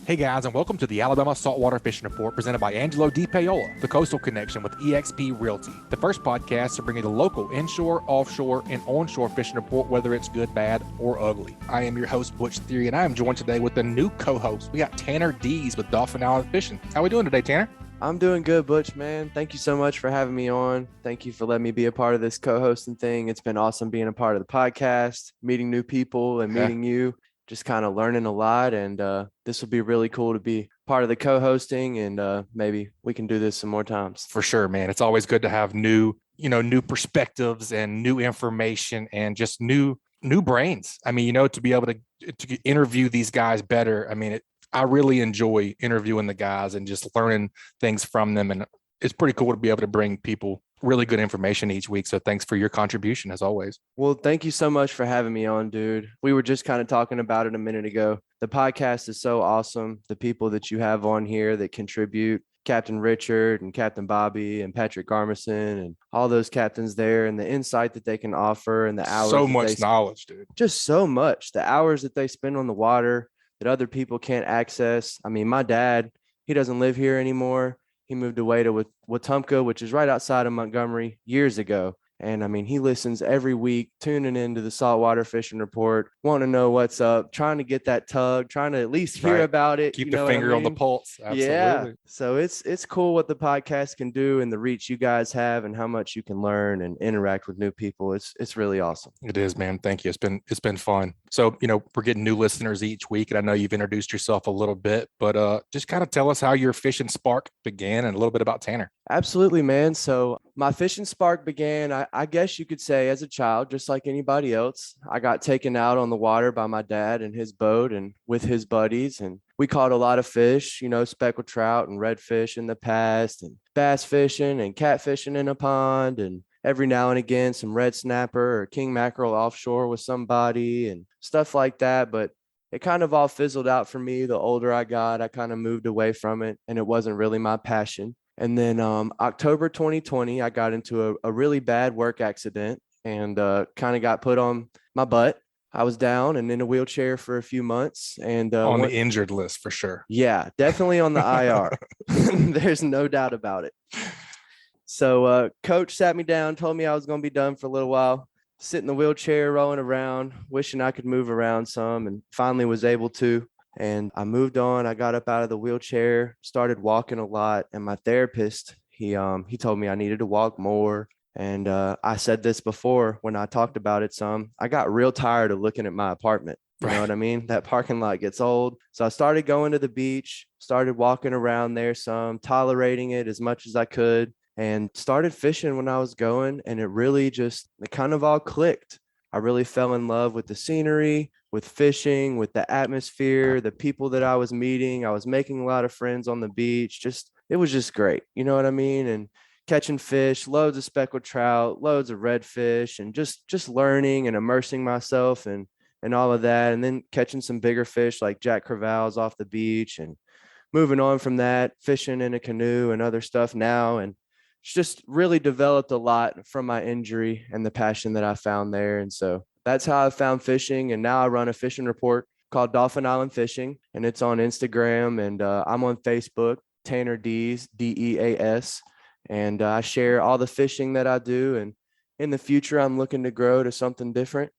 Hey guys, and welcome to the Alabama Saltwater Fishing Report presented by Angelo DePaola, the Coastal Connection with eXp Realty. The first podcast to bring you the local inshore, offshore, and onshore fishing report, whether it's good, bad, or ugly. I am your host, Butch Thierry, and I am joined today with a new co-host. We got Tanner Deas with Dauphin Island Fishing. How we doing today, Tanner? I'm doing good, Butch, man. Thank you so much for having me on. Thank you for letting me be a part of this co-hosting thing. It's been awesome being a part of the podcast, meeting new people and meeting you, just kind of learning a lot. And this will be really cool to be part of the co-hosting, and maybe we can do this some more times. For sure, man. It's always good to have new perspectives and new information and just new brains. I mean, to be able to interview these guys better. I mean, I really enjoy interviewing the guys and just learning things from them. And it's pretty cool to be able to bring people really good information each week. So thanks for your contribution as always. Well, thank you so much for having me on, dude. We were just kind of talking about it a minute ago. The podcast is so awesome. The people that you have on here that contribute, Captain Richard and Captain Bobby and Patrick Garmison and all those captains there, and the insight that they can offer and the hours. So much knowledge, dude. Just so much. The hours that they spend on the water that other people can't access. I mean, my dad, he doesn't live here anymore. He moved away to Wetumpka, which is right outside of Montgomery, years ago. And I mean, he listens every week, tuning into the Saltwater Fishing Report, wanting to know what's up, trying to get that tug, trying to at least hear about it. Keep the finger on the pulse. Absolutely. Yeah. So it's cool what the podcast can do and the reach you guys have and how much you can learn and interact with new people. It's really awesome. It is, man. Thank you. It's been fun. So, we're getting new listeners each week, and I know you've introduced yourself a little bit, but just kind of tell us how your fishing spark began and a little bit about Tanner. Absolutely, man. So my fishing spark began, I guess you could say, as a child, just like anybody else. I got taken out on the water by my dad and his boat and with his buddies. And we caught a lot of fish, speckled trout and redfish in the past, and bass fishing and catfishing in a pond. And every now and again, some red snapper or king mackerel offshore with somebody and stuff like that. But it kind of all fizzled out for me. The older I got, I kind of moved away from it, and it wasn't really my passion. And then October 2020, I got into a really bad work accident and kind of got put on my butt. I was down and in a wheelchair for a few months. And on the injured list for sure. Yeah, definitely on the IR. There's no doubt about it. So coach sat me down, told me I was going to be done for a little while, sit in the wheelchair, rolling around, wishing I could move around some, and finally was able to. And I moved on. I got up out of the wheelchair, started walking a lot. And my therapist, he told me I needed to walk more. And I said this before when I talked about it some. I got real tired of looking at my apartment. You know what I mean? That parking lot gets old. So I started going to the beach, started walking around there some, tolerating it as much as I could, and started fishing when I was going. And it kind of all clicked. I really fell in love with the scenery, with fishing, with the atmosphere, the people that I was meeting. I was making a lot of friends on the beach. It was just great. You know what I mean? And catching fish, loads of speckled trout, loads of redfish, and just learning and immersing myself and all of that. And then catching some bigger fish like jack crevalles off the beach, and moving on from that, fishing in a canoe and other stuff now. And it's just really developed a lot from my injury and the passion that I found there. And so that's how I found fishing. And now I run a fishing report called Dauphin Island Fishing, and it's on Instagram, and I'm on Facebook, Tanner Deas, Deas. And I share all the fishing that I do. And in the future, I'm looking to grow to something different,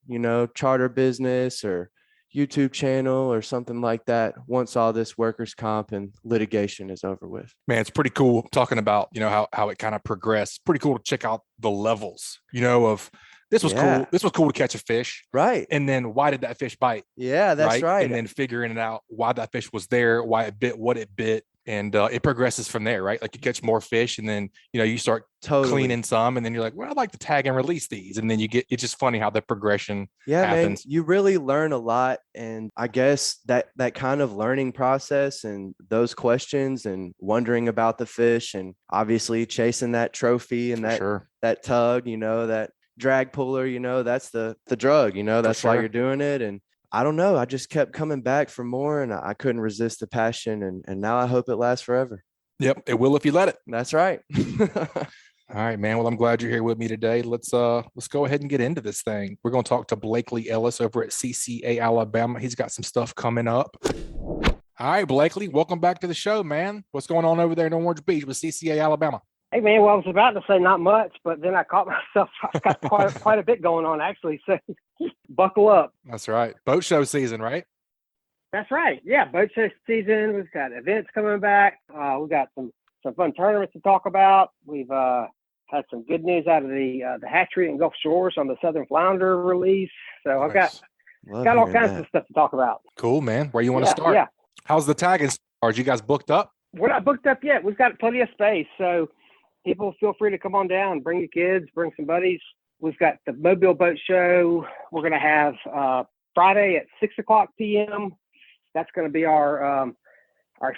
charter business or YouTube channel or something like that once all this workers' comp and litigation is over with. Man, it's pretty cool talking about, how it kind of progressed. Pretty cool to check out the levels, of this was cool. This was cool to catch a fish. Right. And then why did that fish bite? Yeah, that's right. And then figuring it out why that fish was there, why it bit, what it bit. And it progresses from there, right? Like you catch more fish, and then, you start cleaning some, and then you're like, well, I'd like to tag and release these. And then it's just funny how the progression happens. Man, you really learn a lot. And I guess that kind of learning process and those questions and wondering about the fish and obviously chasing that trophy and that tug, that drag puller, that's the drug, that's why you're doing it. And I don't know. I just kept coming back for more, and I couldn't resist the passion. And now I hope it lasts forever. Yep. It will if you let it. That's right. All right, man. Well, I'm glad you're here with me today. Let's go ahead and get into this thing. We're going to talk to Blakely Ellis over at CCA Alabama. He's got some stuff coming up. All right, Blakely, welcome back to the show, man. What's going on over there in Orange Beach with CCA Alabama? Hey, man, well, I was about to say not much, but then I caught myself. I've got quite a bit going on, actually, so buckle up. That's right. Boat show season, right? That's right. Yeah, boat show season. We've got events coming back. We've got some fun tournaments to talk about. We've had some good news out of the hatchery in Gulf Shores on the Southern Flounder release. So I've got all kinds of stuff to talk about. Cool, man. Where you want to start? Yeah. How's the tagging? Are you guys booked up? We're not booked up yet. We've got plenty of space. So people feel free to come on down, bring your kids, bring some buddies. We've got the Mobile Boat Show. We're going to have Friday at 6:00 p.m. That's going to be our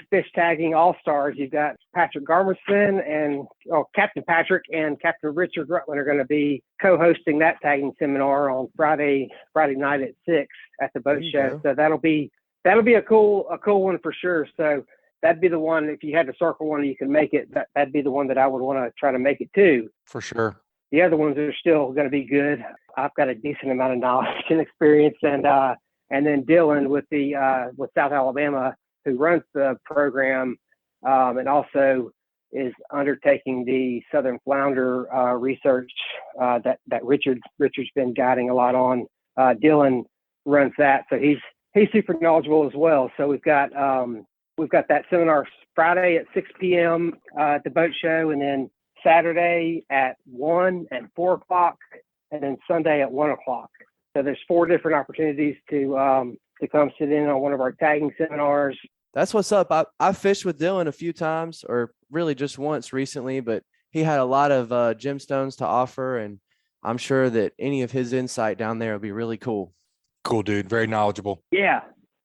fish tagging all-stars. You've got Patrick Garmerson and Captain Patrick and Captain Richard Rutland are going to be co-hosting that tagging seminar on Friday night at 6 at the boat show. So that'll be a cool one for sure. So that'd be the one, if you had to circle one, you can make it. That'd be the one that I would want to try to make it to. For sure. The other ones are still going to be good. I've got a decent amount of knowledge and experience, and then Dylan with South Alabama, who runs the program, and also is undertaking the Southern Flounder research that Richard's been guiding a lot on. Dylan runs that, so he's super knowledgeable as well. So we've got that seminar Friday at 6 p.m. At the boat show, and then Saturday at 1 and 4 o'clock, and then Sunday at 1 o'clock. So there's 4 different opportunities to come sit in on one of our tagging seminars. That's what's up. I fished with Dylan a few times, or really just once recently, but he had a lot of gemstones to offer, and I'm sure that any of his insight down there will be really cool. Cool, dude. Very knowledgeable. Yeah.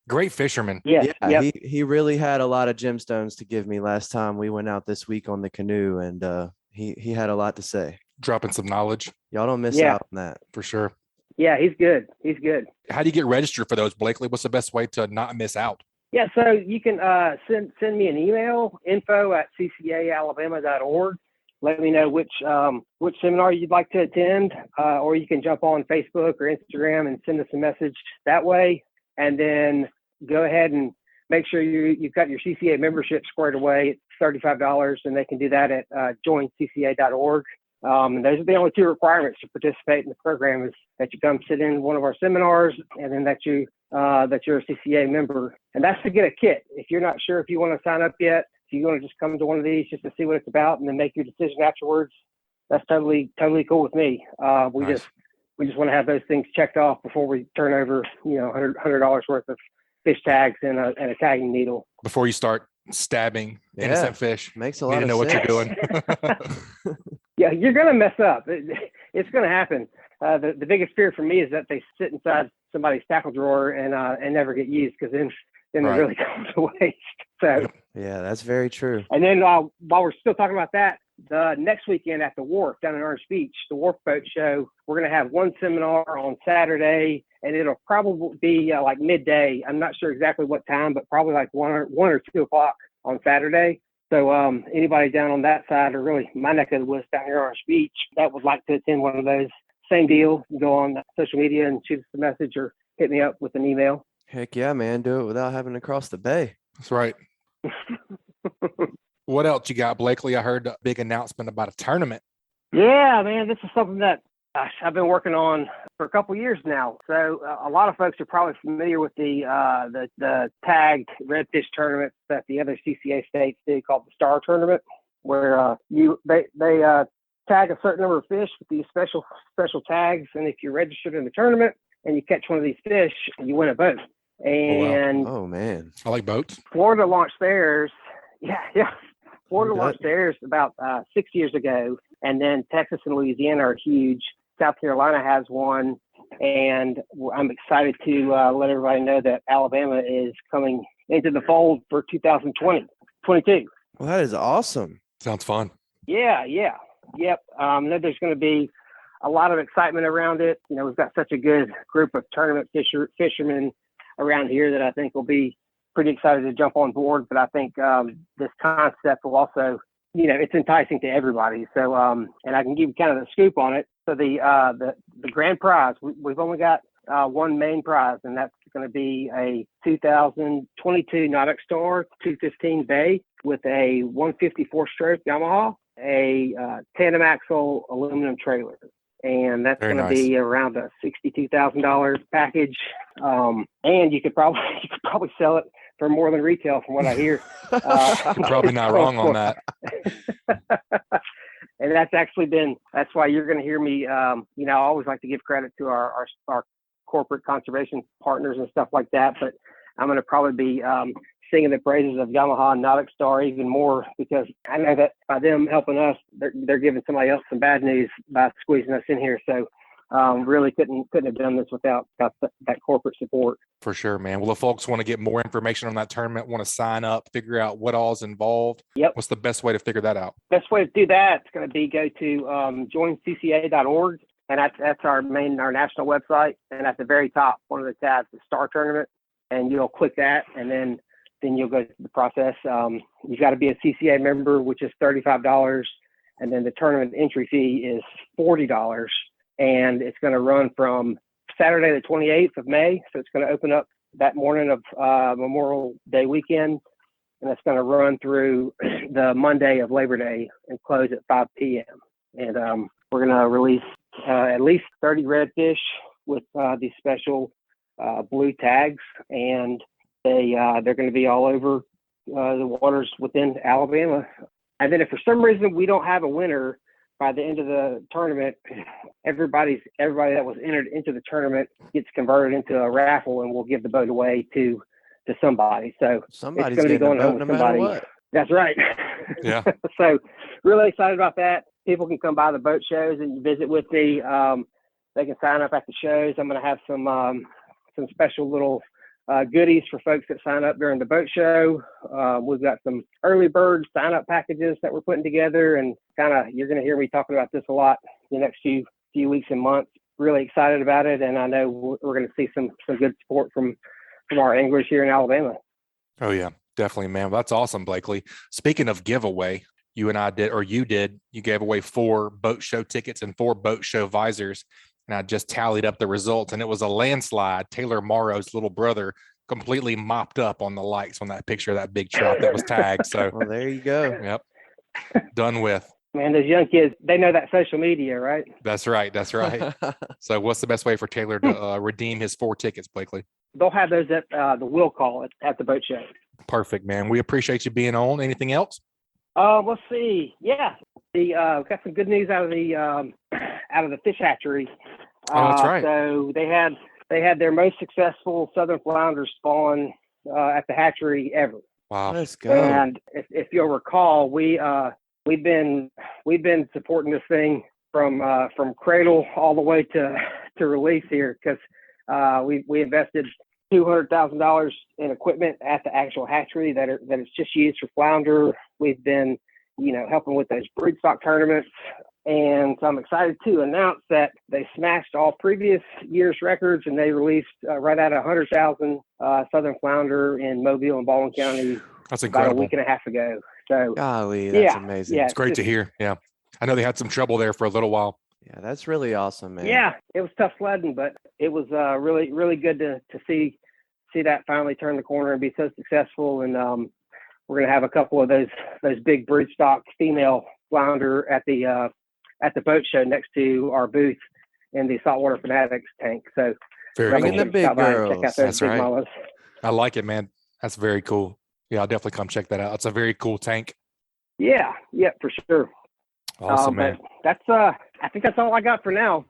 Great fisherman. Yeah. Yep. He really had a lot of gemstones to give me last time we went out this week on the canoe, and he had a lot to say. Dropping some knowledge. Y'all don't miss out on that. For sure. Yeah, he's good. How do you get registered for those, Blakely? What's the best way to not miss out? Yeah, so you can send me an email, info@ccaalabama.org. Let me know which seminar you'd like to attend, or you can jump on Facebook or Instagram and send us a message that way. And then go ahead and make sure you've got your CCA membership squared away. It's $35, and they can do that at joincca.org. And those are the only 2 requirements to participate in the program: is that you come sit in one of our seminars, and then that you're a CCA member. And that's to get a kit. If you're not sure if you want to sign up yet, if you want to just come to one of these just to see what it's about and then make your decision afterwards, that's totally cool with me. We Nice. just want to have those things checked off before we turn over, $100 worth of fish tags and a tagging needle. Before you start stabbing innocent fish, Makes a you lot need to of know what sense. you're doing. Yeah, you're going to mess up. It's going to happen. The biggest fear for me is that they sit inside somebody's tackle drawer and never get used, because then Right. they really go to waste. So Yeah, that's very true. And then while we're still talking about that, the next weekend at the Wharf down in Orange Beach, the Wharf Boat Show, we're going to have one seminar on Saturday, and it'll probably be like midday. I'm not sure exactly what time, but probably like 1 or 2 o'clock on Saturday. So anybody down on that side, or really my neck of the woods down here on Orange Beach, that would like to attend one of those, same deal. Go on social media and shoot us a message or hit me up with an email. Heck yeah, man. Do it without having to cross the bay. That's right. What else you got, Blakely? I heard a big announcement about a tournament. Yeah, man, this is something that I've been working on for a couple years now. So a lot of folks are probably familiar with the tagged redfish tournaments that the other CCA states do, called the Star Tournament, where they tag a certain number of fish with these special tags, and if you're registered in the tournament and you catch one of these fish, you win a boat. And Oh man, I like boats. Florida launched theirs. Yeah. Florida launched theirs about 6 years ago, and then Texas and Louisiana are huge. South Carolina has one, and I'm excited to let everybody know that Alabama is coming into the fold for 2022. well, that is awesome. Sounds fun. Yeah. Yep. There's going to be a lot of excitement around it. We've got such a good group of tournament fishermen around here that I think will be pretty excited to jump on board. But I think this concept will also, it's enticing to everybody. So, and I can give you kind of the scoop on it. So the grand prize, we've only got one main prize, and that's going to be a 2022 Nautic Star 215 bay with a 154 stroke Yamaha, a tandem axle aluminum trailer. And that's going to be around a $62,000 package. And you could probably sell it for more than retail from what I hear. Probably not wrong on that. And that's why you're going to hear me, I always like to give credit to our corporate conservation partners and stuff like that, but I'm going to probably be singing the praises of Yamaha and Nautic Star even more, because I know that by them helping us, they're giving somebody else some bad news by squeezing us in here. So really couldn't have done this without that corporate support. For sure, man. Well, if folks want to get more information on that tournament, want to sign up, figure out what all is involved, what's the best way to figure that out? Best way to do that is going to be go to joincca.org, and that's our national website. And at the very top, one of the tabs is Star Tournament, and you'll click that, and then you'll go through the process. You've got to be a CCA member, which is $35, and then the tournament entry fee is $40. And it's going to run from Saturday the 28th of May. So it's going to open up that morning of Memorial Day weekend, and it's going to run through the Monday of Labor Day and close at 5 p.m. And we're going to release at least 30 redfish with these special blue tags, and they're going to be all over the waters within Alabama. And then if for some reason we don't have a winner by the end of the tournament, everybody that was entered into the tournament gets converted into a raffle, and we'll give the boat away to somebody. So somebody's it's going to be going home no with somebody. matter what. That's right. Yeah. So really excited about that. People can come by the boat shows and visit with me. They can sign up at the shows. I'm going to have some special little goodies for folks that sign up during the boat show. We've got some early bird sign up packages that we're putting together, and you're going to hear me talking about this a lot the next few weeks and months. Really excited about it, and I know we're going to see some good support from our anglers here in Alabama. Oh yeah, definitely, man. Well, that's awesome, Blakely. Speaking of giveaway, you gave away 4 boat show tickets and 4 boat show visors. And I just tallied up the results, and it was a landslide. Taylor Morrow's little brother completely mopped up on the likes on that picture of that big trout that was tagged. So, well, there you go. Yep. Done with. Man, those young kids, they know that social media, right? That's right. That's right. So what's the best way for Taylor to redeem his 4 tickets, Blakely? They'll have those at the will call at the boat show. Perfect, man. We appreciate you being on. Anything else? Let's see. Yeah. Got some good news out of the fish hatchery. Oh, that's right. So they had their most successful southern flounder spawn at the hatchery ever. Wow. Let's go. And if you'll recall, we've been supporting this thing from cradle all the way to release here, because we invested $200,000 in equipment at the actual hatchery that is just used for flounder. We've been, helping with those broodstock tournaments. And so I'm excited to announce that they smashed all previous year's records, and they released right at 100,000 southern flounder in Mobile and Baldwin County. That's incredible. About a week and a half ago. So golly, that's amazing. Yeah, it's great to hear. Yeah. I know they had some trouble there for a little while. Yeah, that's really awesome, man. Yeah, it was tough sledding, but it was really, really good to see that finally turn the corner and be so successful. And we're going to have a couple of those big broodstock female flounder at the boat show next to our booth in the Saltwater Fanatics tank. So very cool. The big girls. Check out those That's big right. mamas. I like it, man. That's very cool. Yeah, I'll definitely come check that out. It's a very cool tank. Yeah, for sure. Awesome, man. That's I think that's all I got for now.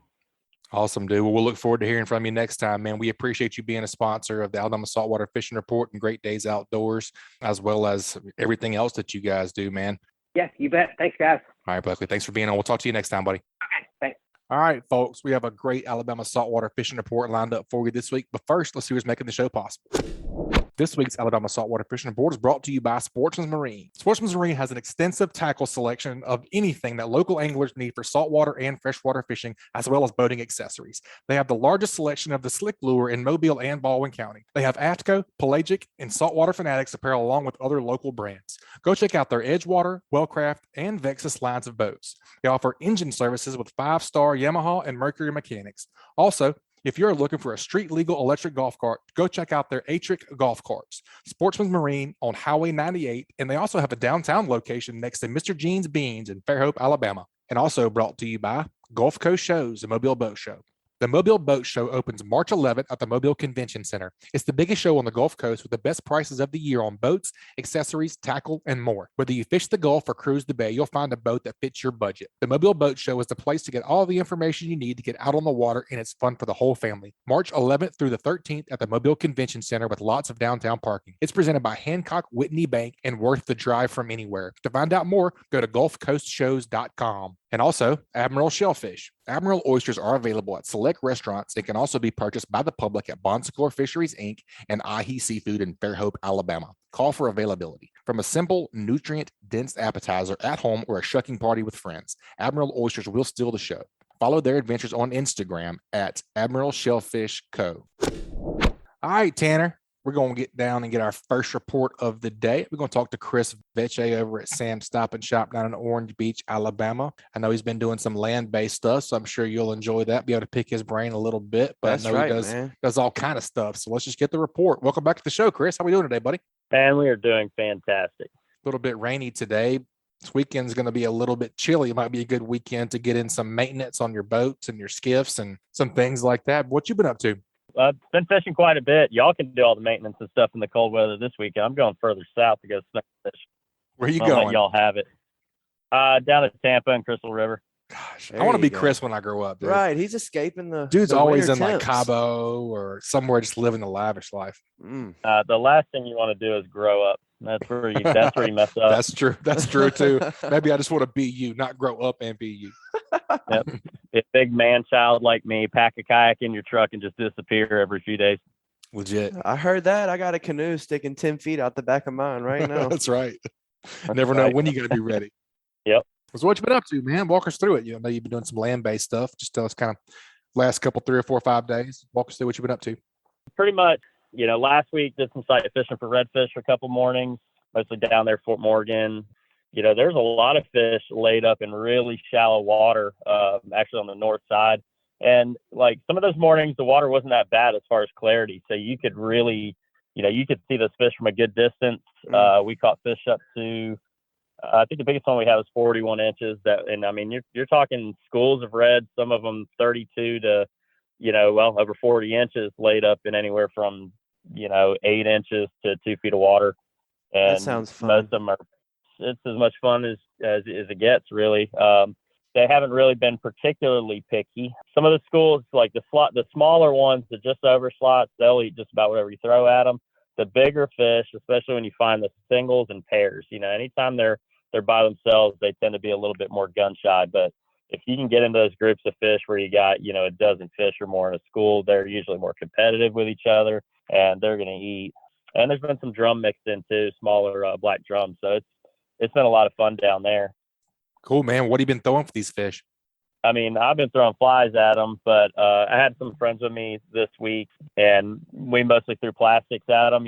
Awesome, dude. Well, we'll look forward to hearing from you next time, man. We appreciate you being a sponsor of the Alabama Saltwater Fishing Report and Great Days Outdoors, as well as everything else that you guys do, man. Yeah, you bet. Thanks, guys. All right, Blakely. Thanks for being on. We'll talk to you next time, buddy. Okay, thanks. All right, folks. We have a great Alabama Saltwater Fishing Report lined up for you this week. But first, let's see who's making the show possible. This week's Alabama Saltwater Fishing Report is brought to you by Sportsman Marine. Sportsman Marine has an extensive tackle selection of anything that local anglers need for saltwater and freshwater fishing, as well as boating accessories. They have the largest selection of the slick lure in Mobile and Baldwin County. They have AFTCO, Pelagic, and Saltwater Fanatics apparel along with other local brands. Go check out their Edgewater, Wellcraft, and Vexus lines of boats. They offer engine services with 5-star Yamaha and Mercury mechanics. Also, If you're looking for a street legal electric golf cart, go check out their Atric golf carts. Sportsman Marine on Highway 98, and they also have a downtown location next to Mr. Jean's Beans in Fairhope, Alabama. And also brought to you by Gulf Coast Shows, the Mobile Boat Show. The Mobile Boat Show opens March 11th at the Mobile Convention Center. It's the biggest show on the Gulf Coast with the best prices of the year on boats, accessories, tackle, and more. Whether you fish the Gulf or cruise the Bay, you'll find a boat that fits your budget. The Mobile Boat Show is the place to get all the information you need to get out on the water, and it's fun for the whole family. March 11th through the 13th at the Mobile Convention Center with lots of downtown parking. It's presented by Hancock Whitney Bank and worth the drive from anywhere. To find out more, go to gulfcoastshows.com. And also, Admiral Shellfish. Admiral oysters are available at select restaurants and can also be purchased by the public at Bonsecore Fisheries, Inc. and Ahi Seafood in Fairhope, Alabama. Call for availability. From a simple, nutrient-dense appetizer at home or a shucking party with friends, Admiral oysters will steal the show. Follow their adventures on Instagram at Admiral Shellfish Co. All right, Tanner. We're going to get down and get our first report of the day. We're going to talk to Chris Vecey over at Sam's Stop and Shop down in Orange Beach, Alabama. I know he's been doing some land-based stuff, so I'm sure you'll enjoy that, be able to pick his brain a little bit. But That's I know right, he does all kind of stuff. So let's just get the report. Welcome back to the show, Chris. How are we doing today, buddy? Man, we are doing fantastic. A little bit rainy today. This weekend's going to be a little bit chilly. It might be a good weekend to get in some maintenance on your boats and your skiffs and some things like that. What you been up to? I've been fishing quite a bit. Y'all can do all the maintenance and stuff in the cold weather this weekend. I'm going further south to go snow fish. Where are you I'll going? let y'all have it. Down at Tampa and Crystal River. Gosh, There I want to you be go. Chris when I grow up, dude. Right. He's escaping the Dude's the always in winter like temps. Cabo or somewhere just living the lavish life. The last thing you want to do is grow up. That's where you mess up. That's true. That's true too. Maybe I just want to be you, not grow up and be you. Yep. A big man child like me, pack a kayak in your truck and just disappear every few days. Legit. I heard that. I got a canoe sticking 10 feet out the back of mine right now. That's right. That's Never know right. when you're going to be ready. Yep. So what you been up to, man? Walk us through it. You know, you've been doing some land-based stuff. Just tell us kind of last couple, 3 or 4 or 5 days. Walk us through what you've been up to. Pretty much, last week did some sight fishing for redfish for a couple mornings, mostly down there, Fort Morgan. There's a lot of fish laid up in really shallow water, actually on the north side. And like some of those mornings, the water wasn't that bad as far as clarity. So you could really, you could see those fish from a good distance. We caught fish up to, I think the biggest one we had was 41 inches. You're talking schools of red, some of them 32 to, over 40 inches laid up in anywhere from, 8 inches to 2 feet of water. And That sounds fun. most of them it's as much fun as it gets, really. They haven't really been particularly picky. Some of the schools, like the smaller ones, the just over slots, they'll eat just about whatever you throw at them. The bigger fish, especially when you find the singles and pairs, anytime they're by themselves, they tend to be a little bit more gun shy. But if you can get into those groups of fish where you got, a dozen fish or more in a school, they're usually more competitive with each other and they're going to eat. And there's been some drum mixed in too, smaller black drums. So it's been a lot of fun down there. Cool, man. What have you been throwing for these fish? I've been throwing flies at them, but I had some friends with me this week, and we mostly threw plastics at them.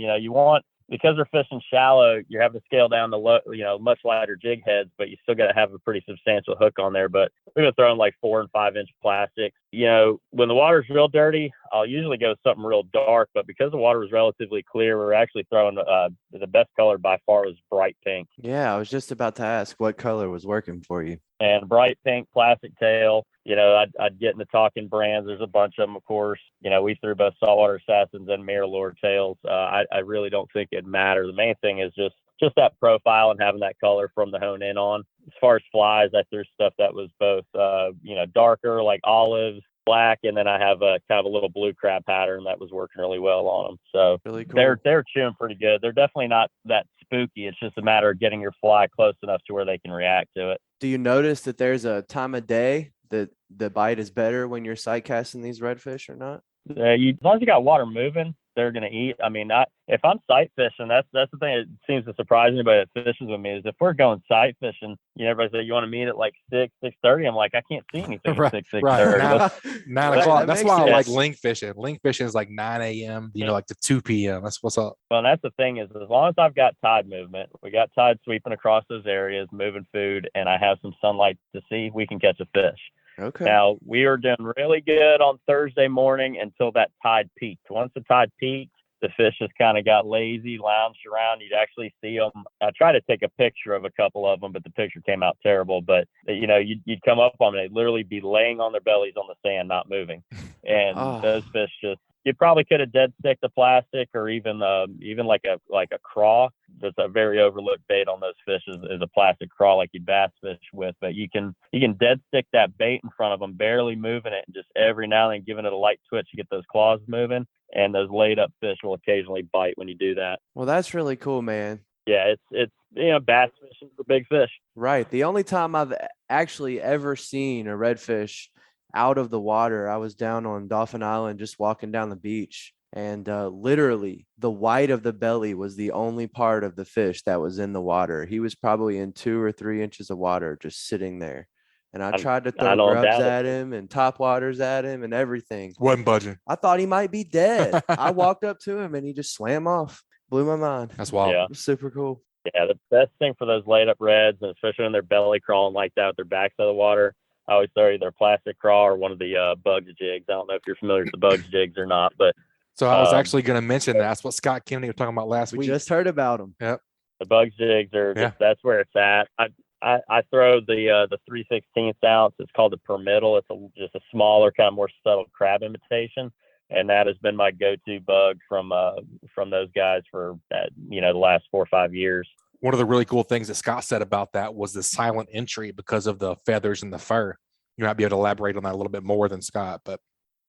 Because they're fishing shallow, you're having to scale down the much lighter jig heads, but you still got to have a pretty substantial hook on there. But we've been throwing like 4 and 5 inch plastics. When the water's real dirty, I'll usually go with something real dark, but because the water was relatively clear, we were actually throwing the best color by far was bright pink. Yeah, I was just about to ask what color was working for you. And bright pink plastic tail, I'd get into talking brands. There's a bunch of them, of course. We threw both Saltwater Assassins and Mirror Lure tails. I really don't think it'd matter. The main thing is just that profile and having that color from the hone in on. As far as flies, I threw stuff that was both, darker, like olives, black, and then I have a kind of a little blue crab pattern that was working really well on them. So Really cool. they're chewing pretty good. They're definitely not that spooky. It's just a matter of getting your fly close enough to where they can react to it. Do you notice that there's a time of day that the bite is better when you're sight casting these redfish or not? As long as you got water moving, they're going to eat. If I'm sight fishing, that's the thing that seems to surprise anybody that fishes with me is if we're going sight fishing, everybody say, you want to meet at like 6:30? I'm like, I can't see anything Right, at 6:30. right. 9 o'clock. That's why I like sense. link fishing. Link fishing is like 9 a.m., like to 2 p.m. That's what's up. Well, that's the thing is as long as I've got tide movement, we got tide sweeping across those areas, moving food, and I have some sunlight to see, we can catch a fish. Okay. Now, we were doing really good on Thursday morning until that tide peaked. Once the tide peaked, the fish just kind of got lazy, lounged around. You'd actually see them. I tried to take a picture of a couple of them, but the picture came out terrible. But, you'd come up on them. They'd literally be laying on their bellies on the sand, not moving. And those fish you probably could have dead stick the plastic, or even like a craw. That's a very overlooked bait on those fish is a plastic craw like you bass fish with. But you can dead stick that bait in front of them, barely moving it, and just every now and then giving it a light twitch to get those claws moving. And those laid up fish will occasionally bite when you do that. Well, that's really cool, man. Yeah, it's bass fishing for big fish. Right. The only time I've actually ever seen a redfish out of the water, I was down on Dolphin Island just walking down the beach, and literally the white of the belly was the only part of the fish that was in the water. He was probably in 2 or 3 inches of water just sitting there. And I tried to throw grubs at him and top waters at him and everything. Wasn't budging. I thought he might be dead. I walked up to him and he just swam off. Blew my mind. That's wild. Yeah. It was super cool. Yeah, the best thing for those laid up reds, and especially when they're belly crawling like that with their backs out of the water, I always throw either a plastic craw or one of the Bugs jigs. I don't know if you're familiar with the Bugs jigs or not, but so I was actually going to mention that's what Scott Kennedy was talking about last week. We just heard about them. Yep. The Bugs jigs are that's where it's at. I throw the 3/16 ounce. It's called the Permittal. It's just a smaller, kind of more subtle crab imitation, and that has been my go-to bug from those guys for the last 4 or 5 years. One of the really cool things that Scott said about that was the silent entry because of the feathers and the fur. You might be able to elaborate on that a little bit more than Scott, but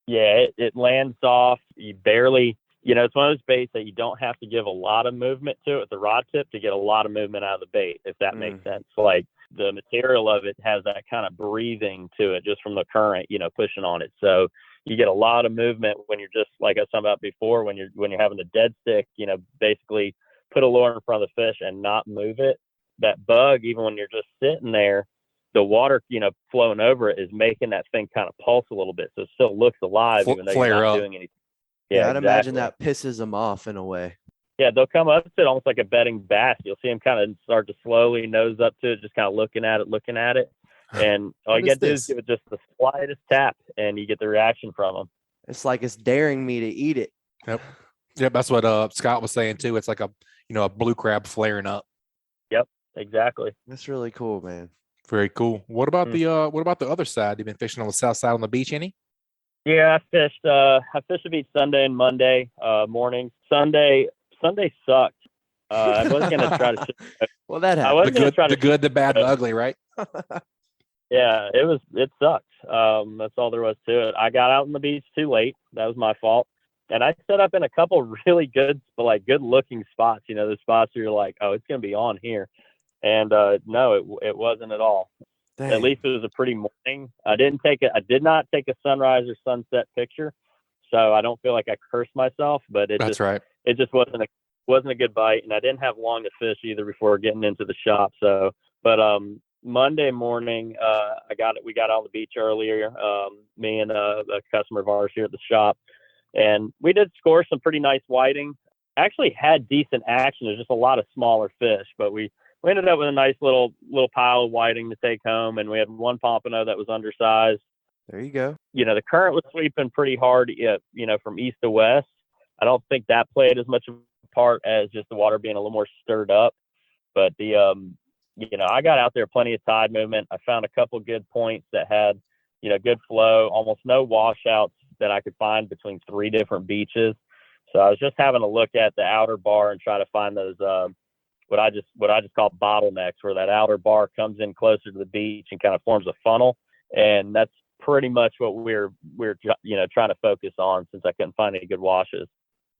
yeah, it lands soft. You barely. It's one of those baits that you don't have to give a lot of movement to with the rod tip to get a lot of movement out of the bait, if that makes sense. Like the material of it has that kind of breathing to it just from the current, pushing on it. So you get a lot of movement when you're just, like I was talking about before, when you're having the dead stick, basically put a lure in front of the fish and not move it. That bug, even when you're just sitting there, the water, flowing over it is making that thing kind of pulse a little bit. So it still looks alive, even though you're not doing anything. Yeah, I'd imagine that pisses them off in a way. Yeah, they'll come up to it almost like a bedding bass. You'll see them kind of start to slowly nose up to it, just kind of looking at it. And all you got to do is give it just the slightest tap, and you get the reaction from them. It's like it's daring me to eat it. Yep, that's what Scott was saying too. It's like a blue crab flaring up. Yep, exactly. That's really cool, man. Very cool. What about the other side? You've been fishing on the south side on the beach, any? Yeah, I fished the beach Sunday and Monday mornings. Sunday sucked. I wasn't gonna try to. Well, that happened. The good, the bad, the ugly, right? Yeah, it sucked. That's all there was to it. I got out on the beach too late. That was my fault. And I set up in a couple really good looking spots. The spots where you're like, oh, it's gonna be on here. And no, it wasn't at all. Dang. At least it was a pretty morning. I did not take a sunrise or sunset picture, so I don't feel like I cursed myself. But it just wasn't a good bite, and I didn't have long to fish either before getting into the shop. So, but Monday morning, we got on the beach earlier. Me and a customer of ours here at the shop, and we did score some pretty nice whiting. Actually had decent action. There's just a lot of smaller fish, but we ended up with a nice little pile of whiting to take home, and we had one pompano that was undersized. There you go. The current was sweeping pretty hard, from east to west. I don't think that played as much of a part as just the water being a little more stirred up. But I got out there, plenty of tide movement. I found a couple good points that had, good flow, almost no washouts that I could find between 3 different beaches. So I was just having a look at the outer bar and try to find those, what I just call bottlenecks, where that outer bar comes in closer to the beach and kind of forms a funnel. And that's pretty much what we're trying to focus on, since I couldn't find any good washes.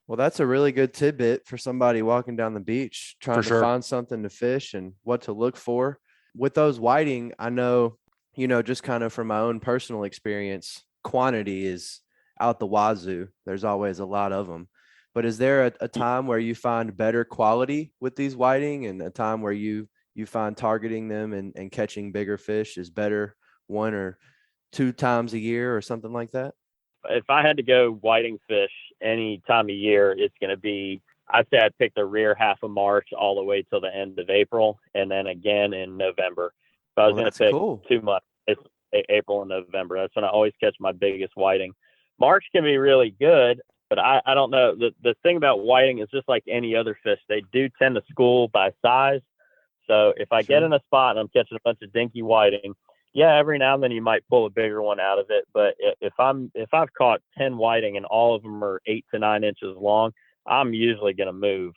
Well, that's a really good tidbit for somebody walking down the beach, trying to find something to fish and what to look for. With those whiting, I know, just kind of from my own personal experience, quantity is out the wazoo. There's always a lot of them. But is there a time where you find better quality with these whiting, and a time where you find targeting them and catching bigger fish is better 1 or 2 times a year or something like that? If I had to go whiting fish any time of year, it's going to be, I'd say I'd pick the rear half of March all the way till the end of April, and then again in November. If I was going to pick 2 months, April and November. That's when I always catch my biggest whiting. March can be really good, but I don't know. The thing about whiting is just like any other fish. They do tend to school by size. So if I get in a spot and I'm catching a bunch of dinky whiting, yeah, every now and then you might pull a bigger one out of it. But if I've caught 10 whiting and all of them are 8 to 9 inches long, I'm usually going to move.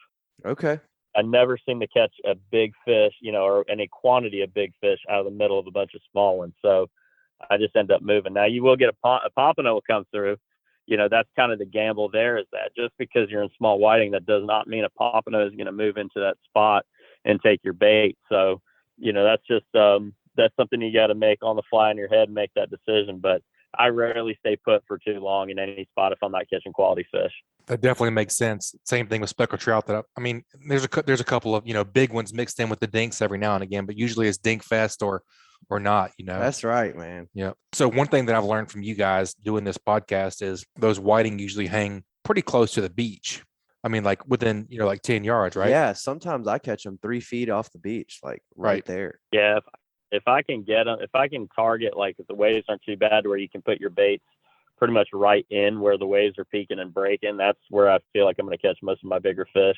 Okay. I never seem to catch a big fish, or any quantity of big fish out of the middle of a bunch of small ones. So I just end up moving. Now you will get a pompano will come through. That's kind of the gamble there, is that just because you're in small whiting, that does not mean a pompano is going to move into that spot and take your bait. So, that's just, that's something you got to make on the fly in your head and make that decision. But I rarely stay put for too long in any spot if I'm not catching quality fish. That definitely makes sense. Same thing with speckled trout. There's a couple of big ones mixed in with the dinks every now and again, but usually it's dink fest or not. That's right, man. Yeah. So one thing that I've learned from you guys doing this podcast is those whiting usually hang pretty close to the beach. Like within 10 yards, right? Yeah. Sometimes I catch them 3 feet off the beach, like right there. Yeah. If I can get them, if I can target, like if the waves aren't too bad where you can put your baits pretty much right in where the waves are peaking and breaking, that's where I feel like I'm going to catch most of my bigger fish.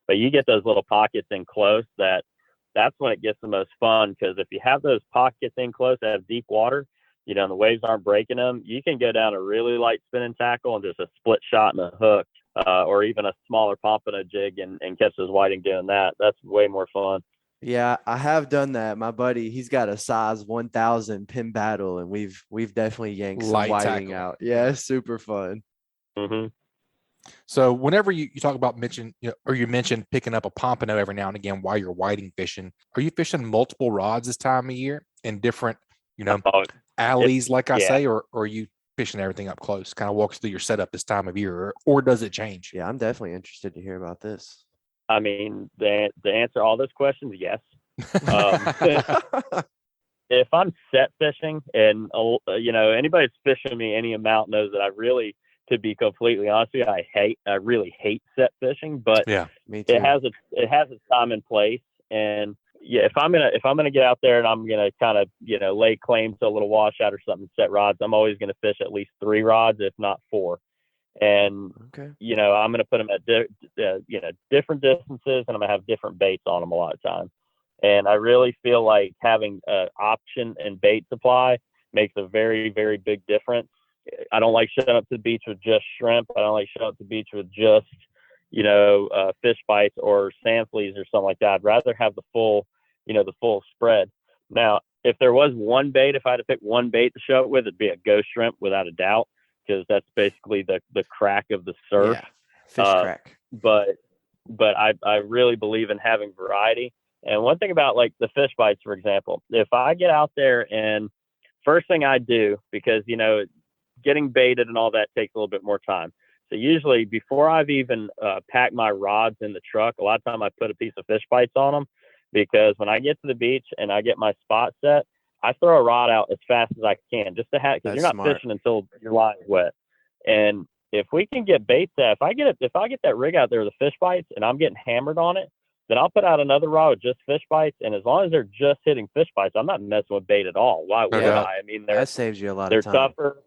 But you get those little pockets in close, that's when it gets the most fun, because if you have those pockets in close that have deep water, and the waves aren't breaking them, you can go down a really light spinning tackle and just a split shot and a hook, or even a smaller pompano jig and catch those whiting doing that. That's way more fun. Yeah, I have done that. My buddy, he's got a size 1000 pin battle, and we've definitely yanked some Light whiting tackle out. Yeah, it's super fun. Mm-hmm. So whenever you talk about you mentioned picking up a pompano every now and again while you're whiting fishing, are you fishing multiple rods this time of year in different, alleys, I say, or are you fishing everything up close? Kind of walks through your setup this time of year, or does it change? Yeah, I'm definitely interested to hear about this. The answer to all those questions, yes. If I'm set fishing, and anybody that's fishing me any amount knows that I really, to be completely honest with you, I really hate set fishing, but yeah, me too. It has its time and place. And yeah, if I'm gonna get out there and I'm gonna kind of lay claim to a little washout or something, set rods, I'm always gonna fish at least 3 rods, if not 4. And okay, I'm gonna put them at different distances, and I'm gonna have different baits on them a lot of times. And I really feel like having an option and bait supply makes a very, very big difference. I don't like showing up to the beach with just shrimp. I don't like showing up to the beach with just, fish bites or sand fleas or something like that. I'd rather have the full spread. Now, if there was one bait, if I had to pick one bait to show it with, it'd be a ghost shrimp without a doubt, because that's basically the crack of the surf. Yeah, fish crack. But I really believe in having variety. And one thing about like the fish bites, for example, if I get out there and first thing I do, because, getting baited and all that takes a little bit more time. So usually before I've even packed my rods in the truck, a lot of time I put a piece of fish bites on them, because when I get to the beach and I get my spot set, I throw a rod out as fast as I can, just to have, because you're not fishing until your line's wet. And if we can get bait set, if I get that rig out there with the fish bites and I'm getting hammered on it, then I'll put out another rod with just fish bites. And as long as they're just hitting fish bites, I'm not messing with bait at all. Why would I? That saves you a lot of time. They're tougher.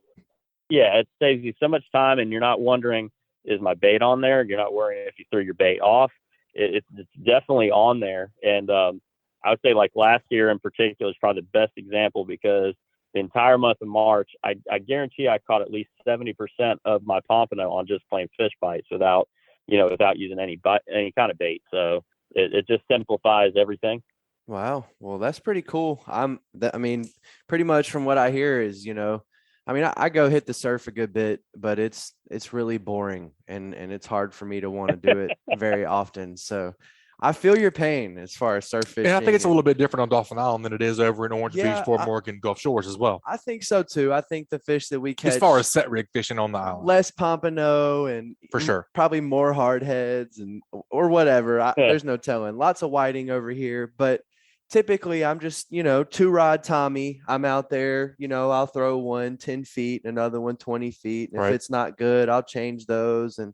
Yeah, it saves you so much time, and you're not wondering, is my bait on there? You're not worrying if you threw your bait off. It's definitely on there. And I would say like last year in particular is probably the best example, because the entire month of March, I guarantee I caught at least 70% of my pompano on just plain fish bites without using any kind of bait. So it just simplifies everything. Wow. Well, that's pretty cool. Pretty much from what I hear is, I go hit the surf a good bit, but it's really boring and it's hard for me to want to do it very often. So I feel your pain as far as surf fishing. And I think it's a little bit different on Dolphin Island than it is over in Orange Beach, Fort Morgan, Gulf Shores as well. I think so too. I think the fish that we catch, as far as set rig fishing on the island, less pompano and for sure, probably more hard heads or whatever. There's no telling. Lots of whiting over here, but typically I'm just, 2-rod Tommy. I'm out there, I'll throw one 10 feet, another one 20 feet. And if it's not good, I'll change those. And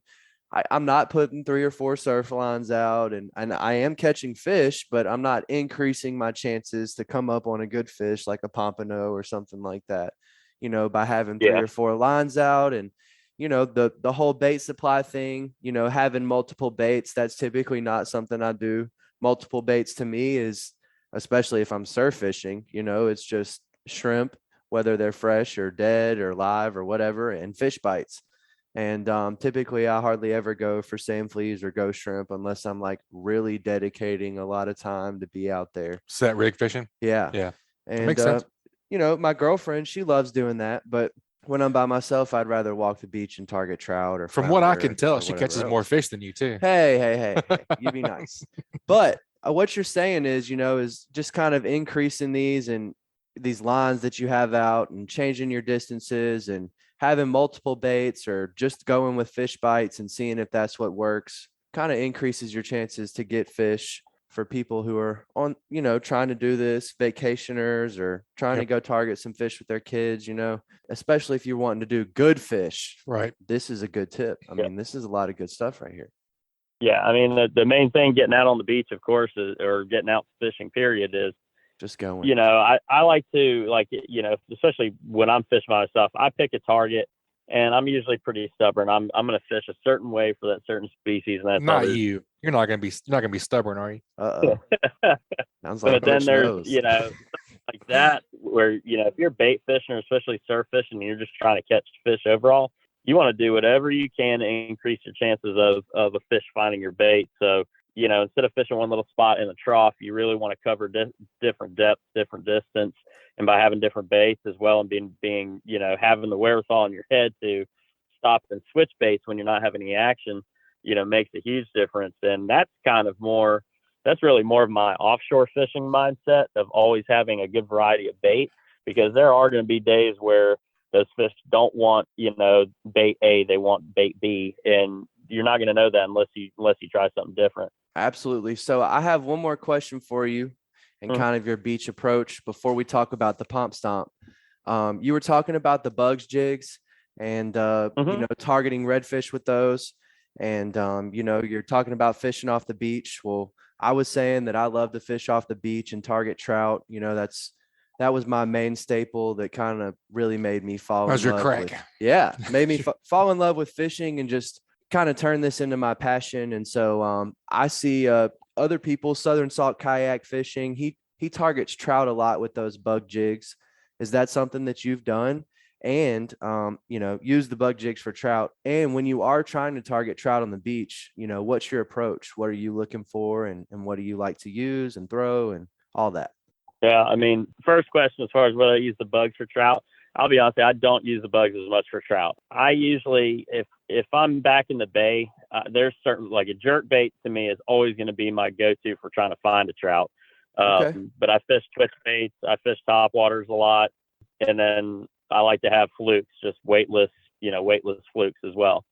I'm not putting 3 or 4 surf lines out, and I am catching fish, but I'm not increasing my chances to come up on a good fish like a pompano or something like that, by having 3 or 4 lines out. And, the whole bait supply thing, having multiple baits, that's typically not something I do. Multiple baits to me is, especially if I'm surf fishing, it's just shrimp, whether they're fresh or dead or live or whatever, and fish bites. And typically I hardly ever go for sand fleas or ghost shrimp unless I'm like really dedicating a lot of time to be out there. Set rig fishing. Yeah. Yeah. And, makes sense. My girlfriend, she loves doing that. But when I'm by myself, I'd rather walk the beach and target trout or from what I flounder can tell, or she whatever catches else. more fish than you too. Hey, you be nice. But what you're saying is, is just kind of increasing these lines that you have out and changing your distances and having multiple baits or just going with fish bites and seeing if that's what works kind of increases your chances to get fish for people who are on, trying to do this, vacationers or trying to go target some fish with their kids, especially if you're wanting to do good fish. Right. This is a good tip. I mean, this is a lot of good stuff right here. Yeah. I mean, the main thing getting out on the beach, of course, or getting out fishing period is, just going. I like to, especially when I'm fishing by myself, I pick a target and I'm usually pretty stubborn. I'm going to fish a certain way for that certain species. And that's not others. you. You're not going to be stubborn, are you? Sounds like but then there's, knows. like that where, if you're bait fishing or especially surf fishing and you're just trying to catch fish overall, you want to do whatever you can to increase your chances of a fish finding your bait. So, instead of fishing one little spot in the trough, you really want to cover different depths, different distance. And by having different baits as well and being, having the wherewithal in your head to stop and switch baits when you're not having any action, makes a huge difference. And that's really more of my offshore fishing mindset of always having a good variety of bait, because there are going to be days where those fish don't want, bait A, they want bait B. And you're not going to know that unless you try something different. Absolutely. So I have one more question for you and kind of your beach approach before we talk about the pump stomp. You were talking about the bugs jigs and, targeting redfish with those. And, you're talking about fishing off the beach. Well, I was saying that I love to fish off the beach and target trout. That was my main staple that kind of really made me fall in love with. Yeah. Made me fall in love with fishing and just kind of turn this into my passion. And so I see other people, Southern Salt kayak fishing. He targets trout a lot with those bug jigs. Is that something that you've done? And use the bug jigs for trout. And when you are trying to target trout on the beach, what's your approach? What are you looking for, and what do you like to use and throw and all that? Yeah, I mean, first question as far as whether I use the bugs for trout, I'll be honest, I don't use the bugs as much for trout. I usually, if I'm back in the bay, there's certain, like a jerk bait to me is always going to be my go-to for trying to find a trout. Okay. But I fish twitch baits, I fish top waters a lot, and then I like to have flukes, just weightless flukes as well.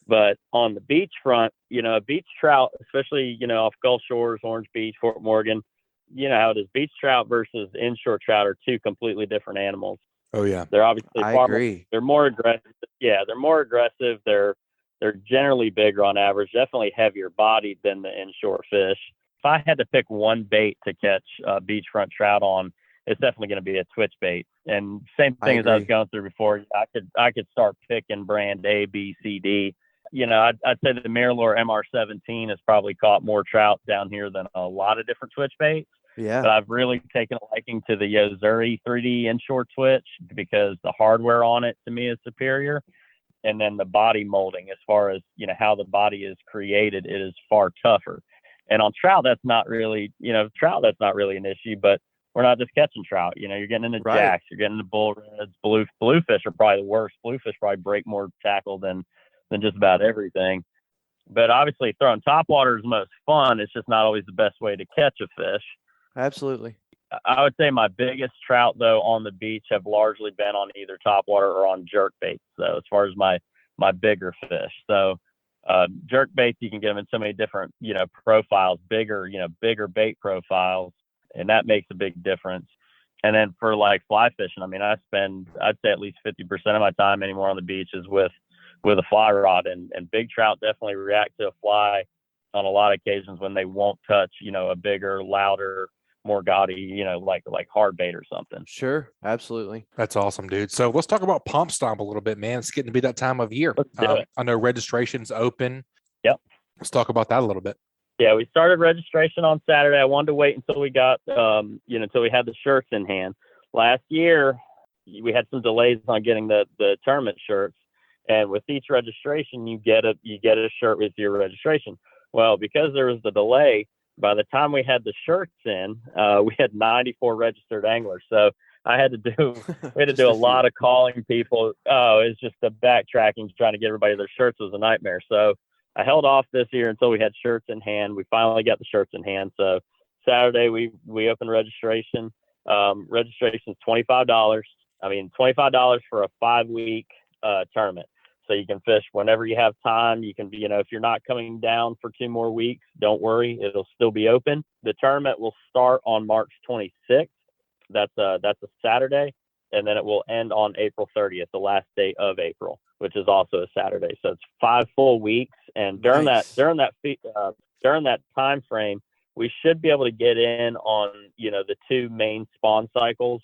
But on the beach front, a beach trout, especially, off Gulf Shores, Orange Beach, Fort Morgan, how it is. Beach trout versus inshore trout are two completely different animals. Oh yeah. They're obviously I agree. They're more aggressive. Yeah, they're more aggressive. They're generally bigger on average, definitely heavier bodied than the inshore fish. If I had to pick one bait to catch beachfront trout on, it's definitely going to be a twitch bait. And same thing as I was going through before, I could start picking brand A, B, C, D. I'd say the Miralure MR17 has probably caught more trout down here than a lot of different twitch baits. Yeah. But I've really taken a liking to the Yozuri 3D inshore twitch because the hardware on it to me is superior. And then the body molding, as far as, how the body is created, it is far tougher. And on trout, that's not really an issue, but we're not just catching trout. You're getting into jacks, you're getting into bull reds, bluefish are probably the worst. Bluefish probably break more tackle than just about everything. But obviously throwing topwater is the most fun. It's just not always the best way to catch a fish. Absolutely. I would say my biggest trout, though, on the beach have largely been on either topwater or on jerk baits, though, as far as my bigger fish. So jerk baits, you can get them in so many different, profiles, bigger bait profiles, and that makes a big difference. And then for like fly fishing, I mean, I'd say at least 50% of my time anymore on the beach is with with a fly rod, and big trout definitely react to a fly on a lot of occasions when they won't touch, a bigger, louder, more gaudy, like hard bait or something. Sure. Absolutely. That's awesome, dude. So let's talk about Pump Stomp a little bit, man. It's getting to be that time of year. Let's do it. I know registration's open. Yep. Let's talk about that a little bit. Yeah, we started registration on Saturday. I wanted to wait until we got, until we had the shirts in hand. Last year, we had some delays on getting the tournament shirts, and with each registration, you get a shirt with your registration. Well, because there was the delay, by the time we had the shirts in, we had 94 registered anglers. So we had to do a lot of calling people. Oh, it's just the backtracking, trying to get everybody their shirts was a nightmare. So I held off this year until we had shirts in hand. We finally got the shirts in hand. So Saturday we opened registration. Registration is $25. $25 for a 5-week tournament. So you can fish whenever you have time. You can, if you're not coming down for 2 more weeks, don't worry, it'll still be open. The tournament will start on March 26th. That's a Saturday, and then it will end on April 30th, the last day of April, which is also a Saturday. So it's 5 full weeks, and during that time frame, we should be able to get in on the 2 main spawn cycles.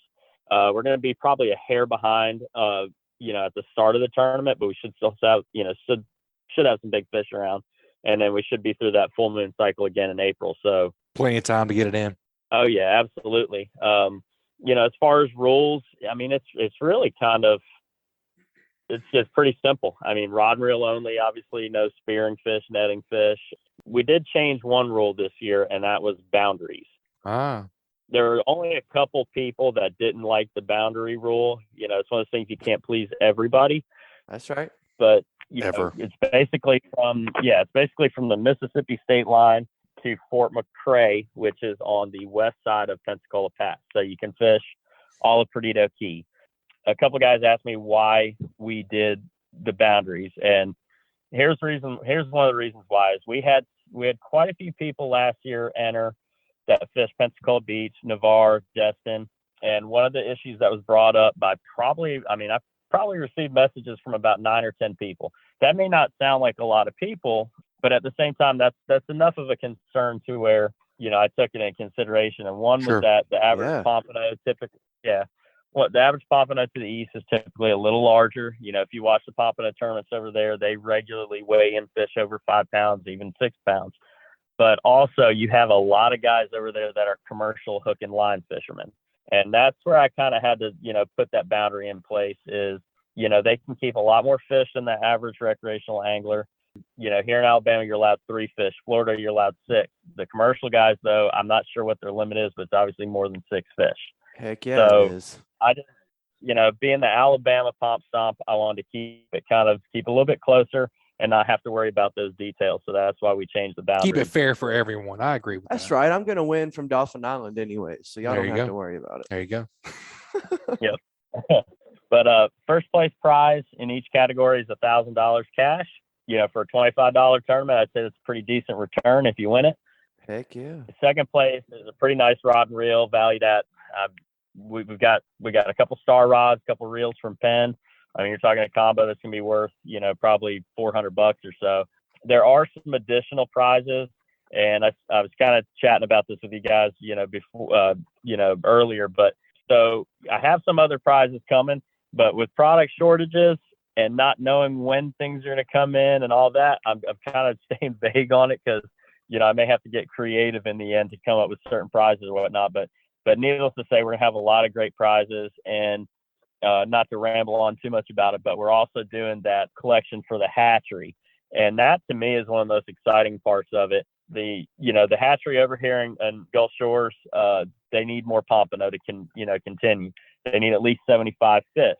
We're going to be probably a hair behind, at the start of the tournament, but we should still have, should have some big fish around, and then we should be through that full moon cycle again in April. So plenty of time to get it in. Oh yeah, absolutely. As far as rules, it's really it's just pretty simple. Rod and reel only, obviously no spearing fish, netting fish. We did change one rule this year, and that was boundaries. There were only a couple people that didn't like the boundary rule. It's one of those things you can't please everybody. That's right. But it's basically from the Mississippi state line to Fort McRae, which is on the west side of Pensacola Pass. So you can fish all of Perdido Key. A couple guys asked me why we did the boundaries, and here's one of the reasons why is we had quite a few people last year enter that fished Pensacola Beach, Navarre, Destin, and one of the issues that was brought up by I probably received messages from about 9 or 10 people. That may not sound like a lot of people, but at the same time, that's enough of a concern to where I took it into consideration. And one was that the average pompano the average pompano to the east is typically a little larger. If you watch the pompano tournaments over there, they regularly weigh in fish over 5 pounds, even 6 pounds. But also you have a lot of guys over there that are commercial hook and line fishermen. And that's where I kind of had to, put that boundary in place is, they can keep a lot more fish than the average recreational angler. Here in Alabama, you're allowed 3 fish. Florida, you're allowed 6. The commercial guys, though, I'm not sure what their limit is, but it's obviously more than 6 fish. Heck yeah, so it is. I just, being the Alabama Pump Stomp, I wanted to keep a little bit closer and not have to worry about those details. So that's why we changed the boundary. Keep it fair for everyone. I agree with that. That's right. I'm going to win from Dolphin Island anyway, so y'all don't have to worry about it. There you go. Yep. But first place prize in each category is $1,000 cash. For a $25 tournament, I'd say it's a pretty decent return if you win it. Heck yeah. Second place is a pretty nice rod and reel valued at we got a couple star rods, a couple reels from Penn. You're talking a combo that's gonna be worth probably $400 or so. There are some additional prizes, and I was kind of chatting about this with you guys before earlier. But so I have some other prizes coming, but with product shortages and not knowing when things are gonna come in and all that, I'm kind of staying vague on it because I may have to get creative in the end to come up with certain prizes or whatnot. But needless to say, we're gonna have a lot of great prizes, and not to ramble on too much about it, but we're also doing that collection for the hatchery. And that to me is one of the most exciting parts of it. The hatchery over here in Gulf Shores, they need more pompano to continue. They need at least 75 fish.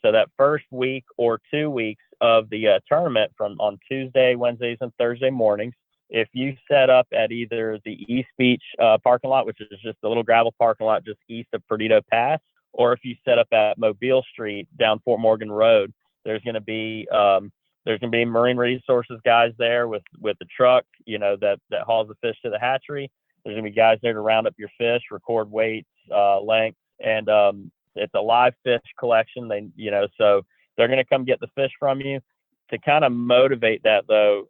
So that first week or 2 weeks of the tournament on Tuesday, Wednesdays, and Thursday mornings, if you set up at either the East Beach parking lot, which is just a little gravel parking lot just east of Perdido Pass, or if you set up at Mobile Street down Fort Morgan Road, there's going to be marine resources guys there with the truck, that hauls the fish to the hatchery. There's going to be guys there to round up your fish, record weights, length, and it's a live fish collection. So they're going to come get the fish from you. to kind of motivate that, though,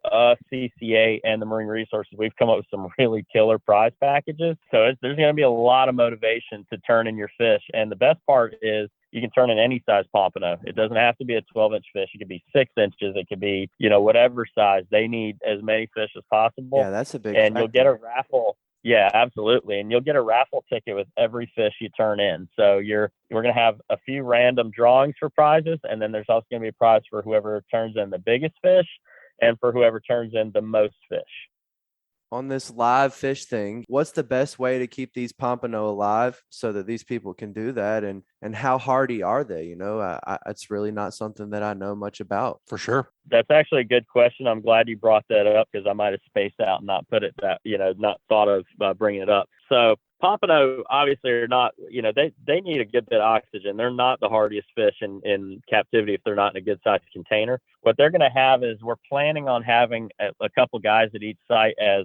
CCA and the Marine Resources, we've come up with some really killer prize packages. So there's going to be a lot of motivation to turn in your fish. And the best part is you can turn in any size pompano. It doesn't have to be a 12-inch fish. It could be 6 inches. It could be, whatever size. They need as many fish as possible. Yeah, that's a big And factor. you'll get a raffle. Yeah, absolutely. And you'll get a raffle ticket with every fish you turn in. So we're going to have a few random drawings for prizes. And then there's also going to be a prize for whoever turns in the biggest fish and for whoever turns in the most fish. On this live fish thing, what's the best way to keep these pompano alive so that these people can do that? And how hardy are they? It's really not something that I know much about. For sure. That's actually a good question. I'm glad you brought that up because I might have spaced out and not put it not thought of bringing it up. So pompano obviously are not, they need a good bit of oxygen. They're not the hardiest fish in captivity if they're not in a good sized container. What they're going to have is we're planning on having a couple guys at each site as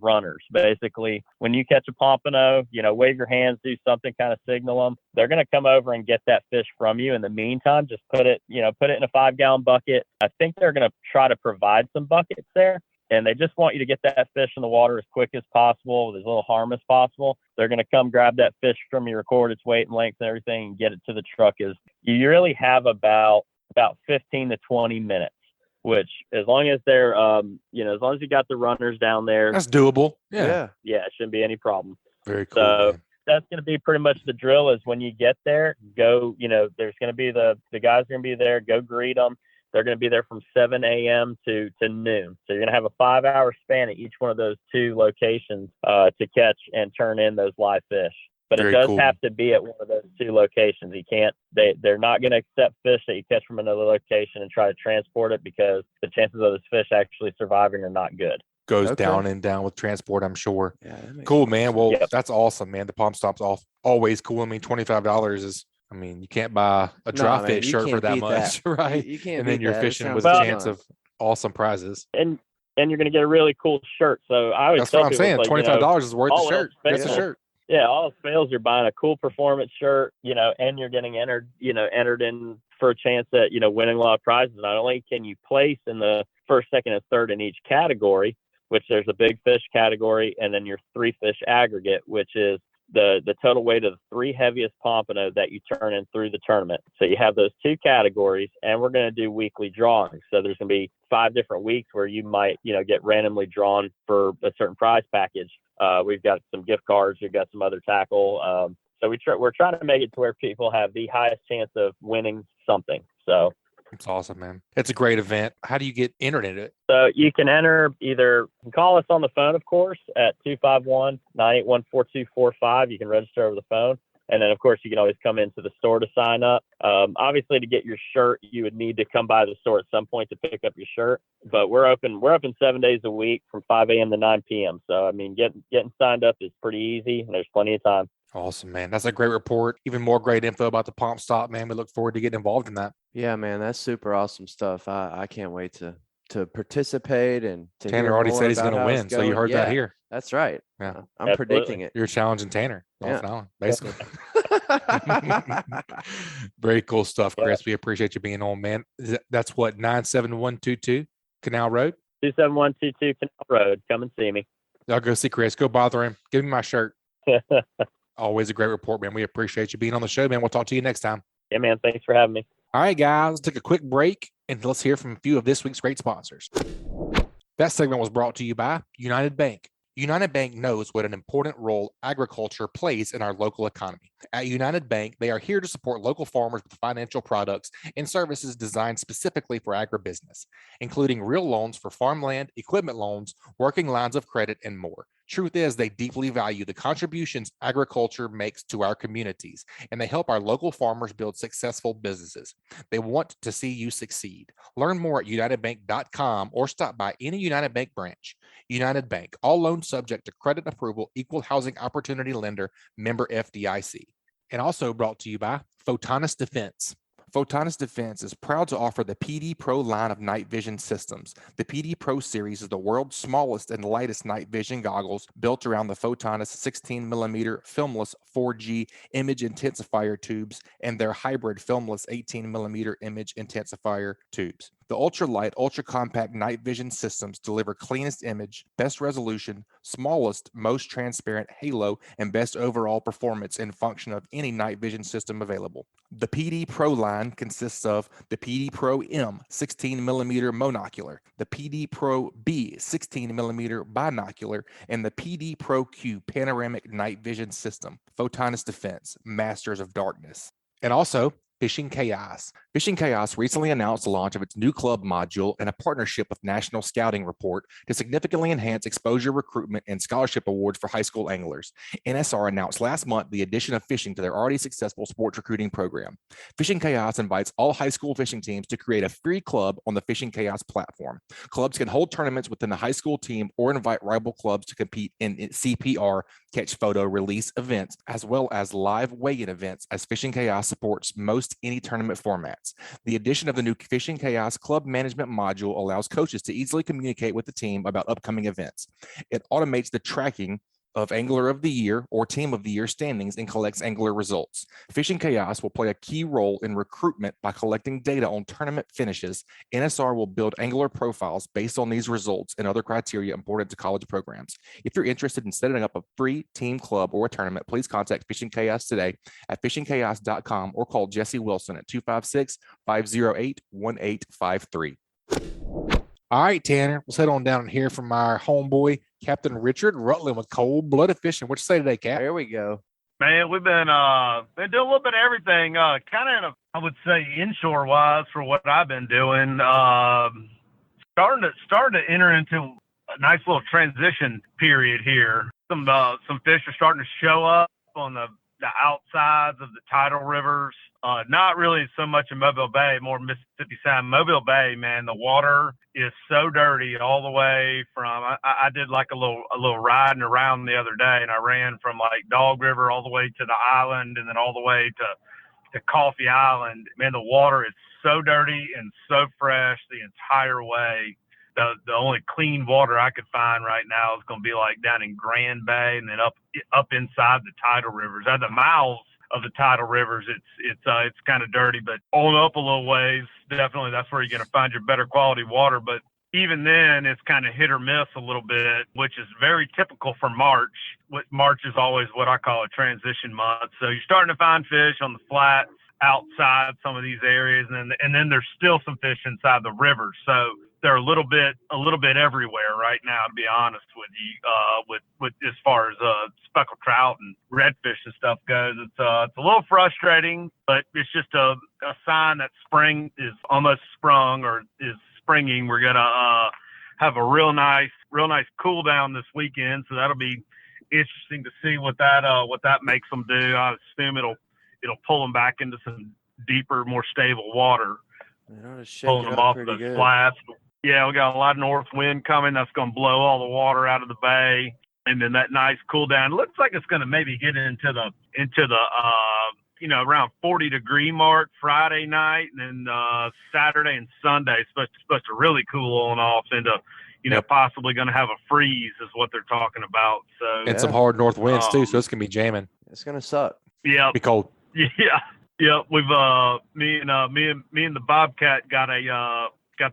runners. Basically, when you catch a pompano, wave your hands, do something, kind of signal them. They're going to come over and get that fish from you. In the meantime, just put it in a 5-gallon bucket. I think they're going to try to provide some buckets there. And they just want you to get that fish in the water as quick as possible, with as little harm as possible. They're going to come grab that fish from you, record its weight and length and everything, and get it to the truck. You really have about 15 to 20 minutes, which as long as they're, as long as you got the runners down there. That's doable. Yeah. Yeah, it shouldn't be any problem. Very cool. So man. That's going to be pretty much the drill is when you get there, go, there's going to be the guys are going to be there, go greet them. They're going to be there from 7 a.m. to noon. So you're going to have a 5-hour span at each one of those 2 locations to catch and turn in those live fish. But Very it does cool. have to be at one of those 2 locations. You can't, they're not going to accept fish that you catch from another location and try to transport it because the chances of those fish actually surviving are not good. Goes Okay. down and down with transport, I'm sure. Yeah, that makes Cool, sense. man. Well, Yep. that's awesome, man. The Palm Stop's always cool. I mean, $25 is, you can't buy a dry man, fish you shirt for can't that beat much, that. right? You can't And then beat you're that. It fishing sounds with a fun. chance of awesome prizes. And you're going to get a really cool shirt. So I always That's tell what I'm people, saying. it's like, $25 is worth the all shirt. else Just a fails. shirt. Yeah, all else fails, you're buying a cool performance shirt, and you're getting entered in for a chance at, winning a lot of prizes. Not only can you place in the first, second, and third in each category, which there's a big fish category, and then your 3 fish aggregate, which is the total weight of the 3 heaviest pompano that you turn in through the tournament. So you have those 2 categories, and we're going to do weekly drawings. So there's going to be 5 different weeks where you might, get randomly drawn for a certain prize package. We've got some gift cards. We've got some other tackle. So we're trying to make it to where people have the highest chance of winning something. So It's awesome, man. It's a great event. How do you get entered in it? So you can enter either call us on the phone, of course, at 251-981-4245. You can register over the phone. And then, of course, you can always come into the store to sign up. Obviously, to get your shirt, you would need to come by the store at some point to pick up your shirt. But we're open 7 days a week from 5 a.m. to 9 p.m. So, getting signed up is pretty easy, and there's plenty of time. Awesome, man. That's a great report. Even more great info about the Palm Stop, man. We look forward to getting involved in that. Yeah, man, that's super awesome stuff. I can't wait to participate and to Tanner hear already more said he's about going to how it's win, so you going. heard that Yeah, here. That's right. Yeah. I'm Absolutely. predicting it. You're challenging Tanner. Yeah. Off and on, basically. Very cool stuff, Chris. We appreciate you being on, man. That's what, 97122 Canal Road? 27122 Canal Road. Come and see me. I'll go see Chris. Go bother him. Give me my shirt. Always a great report, man. We appreciate you being on the show, man. We'll talk to you next time. Yeah, man. Thanks for having me. All right, guys. Let's take a quick break and let's hear from a few of this week's great sponsors. That segment was brought to you by United Bank. United Bank knows what an important role agriculture plays in our local economy. At United Bank, they are here to support local farmers with financial products and services designed specifically for agribusiness, including real loans for farmland, equipment loans, working lines of credit, and more. Truth is, they deeply value the contributions agriculture makes to our communities, and they help our local farmers build successful businesses. They want to see you succeed. Learn more at unitedbank.com or stop by any United Bank branch. United Bank, all loans subject to credit approval, equal housing opportunity lender, member FDIC. And also brought to you by Photonis Defense. Photonis Defense is proud to offer the PD Pro line of night vision systems. The PD Pro series is the world's smallest and lightest night vision goggles built around the Photonis 16mm filmless 4G image intensifier tubes and their hybrid filmless 18mm image intensifier tubes. The ultralight, ultra-compact night vision systems deliver cleanest image, best resolution, smallest, most transparent halo, and best overall performance and function of any night vision system available. The PD Pro line consists of the PD Pro M 16mm monocular, the PD Pro B 16mm binocular, and the PD Pro Q panoramic night vision system. Photonis Defense, masters of darkness. And also, Fishing Chaos. Fishing Chaos recently announced the launch of its new club module and a partnership with National Scouting Report to significantly enhance exposure, recruitment, and scholarship awards for high school anglers. NSR announced last month the addition of fishing to their already successful sports recruiting program. Fishing Chaos invites all high school fishing teams to create a free club on the Fishing Chaos platform. Clubs can hold tournaments within the high school team or invite rival clubs to compete in CPR, catch photo, release events, as well as live weigh-in events, as Fishing Chaos supports most any tournament formats. The addition of the new Fishing Chaos Club Management module allows coaches to easily communicate with the team about upcoming events. It automates the tracking of Angler of the Year or Team of the Year standings and collects angler results. Fishing Chaos will play a key role in recruitment by collecting data on tournament finishes. NSR will build angler profiles based on these results and other criteria important to college programs. If you're interested in setting up a free team club or a tournament, please contact Fishing Chaos today at fishingchaos.com or call Jesse Wilson at 256-508-1853. All right, Tanner, let's head on down and hear from our homeboy, Captain Richard Rutland with Cold-Blooded Fishing. What you say today, Cap? There we go. Man, we've been doing a little bit of everything, kind of in a, I would say, inshore wise for what I've been doing. Starting to enter into a nice little transition period here. Some fish are starting to show up on the outsides of the tidal rivers. Not really so much in Mobile Bay, more Mississippi side. Mobile Bay, man, the water is so dirty all the way from. I did like a little riding around the other day, and I ran from like Dog River all the way to the island, and then all the way to Coffee Island. Man, the water is so dirty and so fresh the entire way. The only clean water I could find right now is going to be like down in Grand Bay, and then up inside the tidal rivers. At the mouths of the tidal rivers, it's kind of dirty, but on up a little ways, definitely that's where you're going to find your better quality water. But even then, it's kind of hit or miss a little bit, which is very typical for March. March is always what I call a transition month. So you're starting to find fish on the flats outside some of these areas, and then there's still some fish inside the rivers. So they're a little bit everywhere right now, to be honest with you. With as far as speckled trout and redfish and stuff goes, it's a little frustrating, but it's just a sign that spring is almost sprung or is springing. We're gonna have a real nice cool down this weekend, so that'll be interesting to see what that makes them do. I assume it'll pull them back into some deeper, more stable water, pulling them off the flats. Yeah, we got a lot of north wind coming. That's going to blow all the water out of the bay, and then that nice cool down. It looks like it's going to maybe get into the around 40-degree mark Friday night, and then Saturday and Sunday it's supposed to really cool on off into possibly going to have a freeze is what they're talking about. So and some hard north winds too, so it's going to be jamming. It's going to suck. Yeah, be cold. Yeah. We've me and the Bobcat got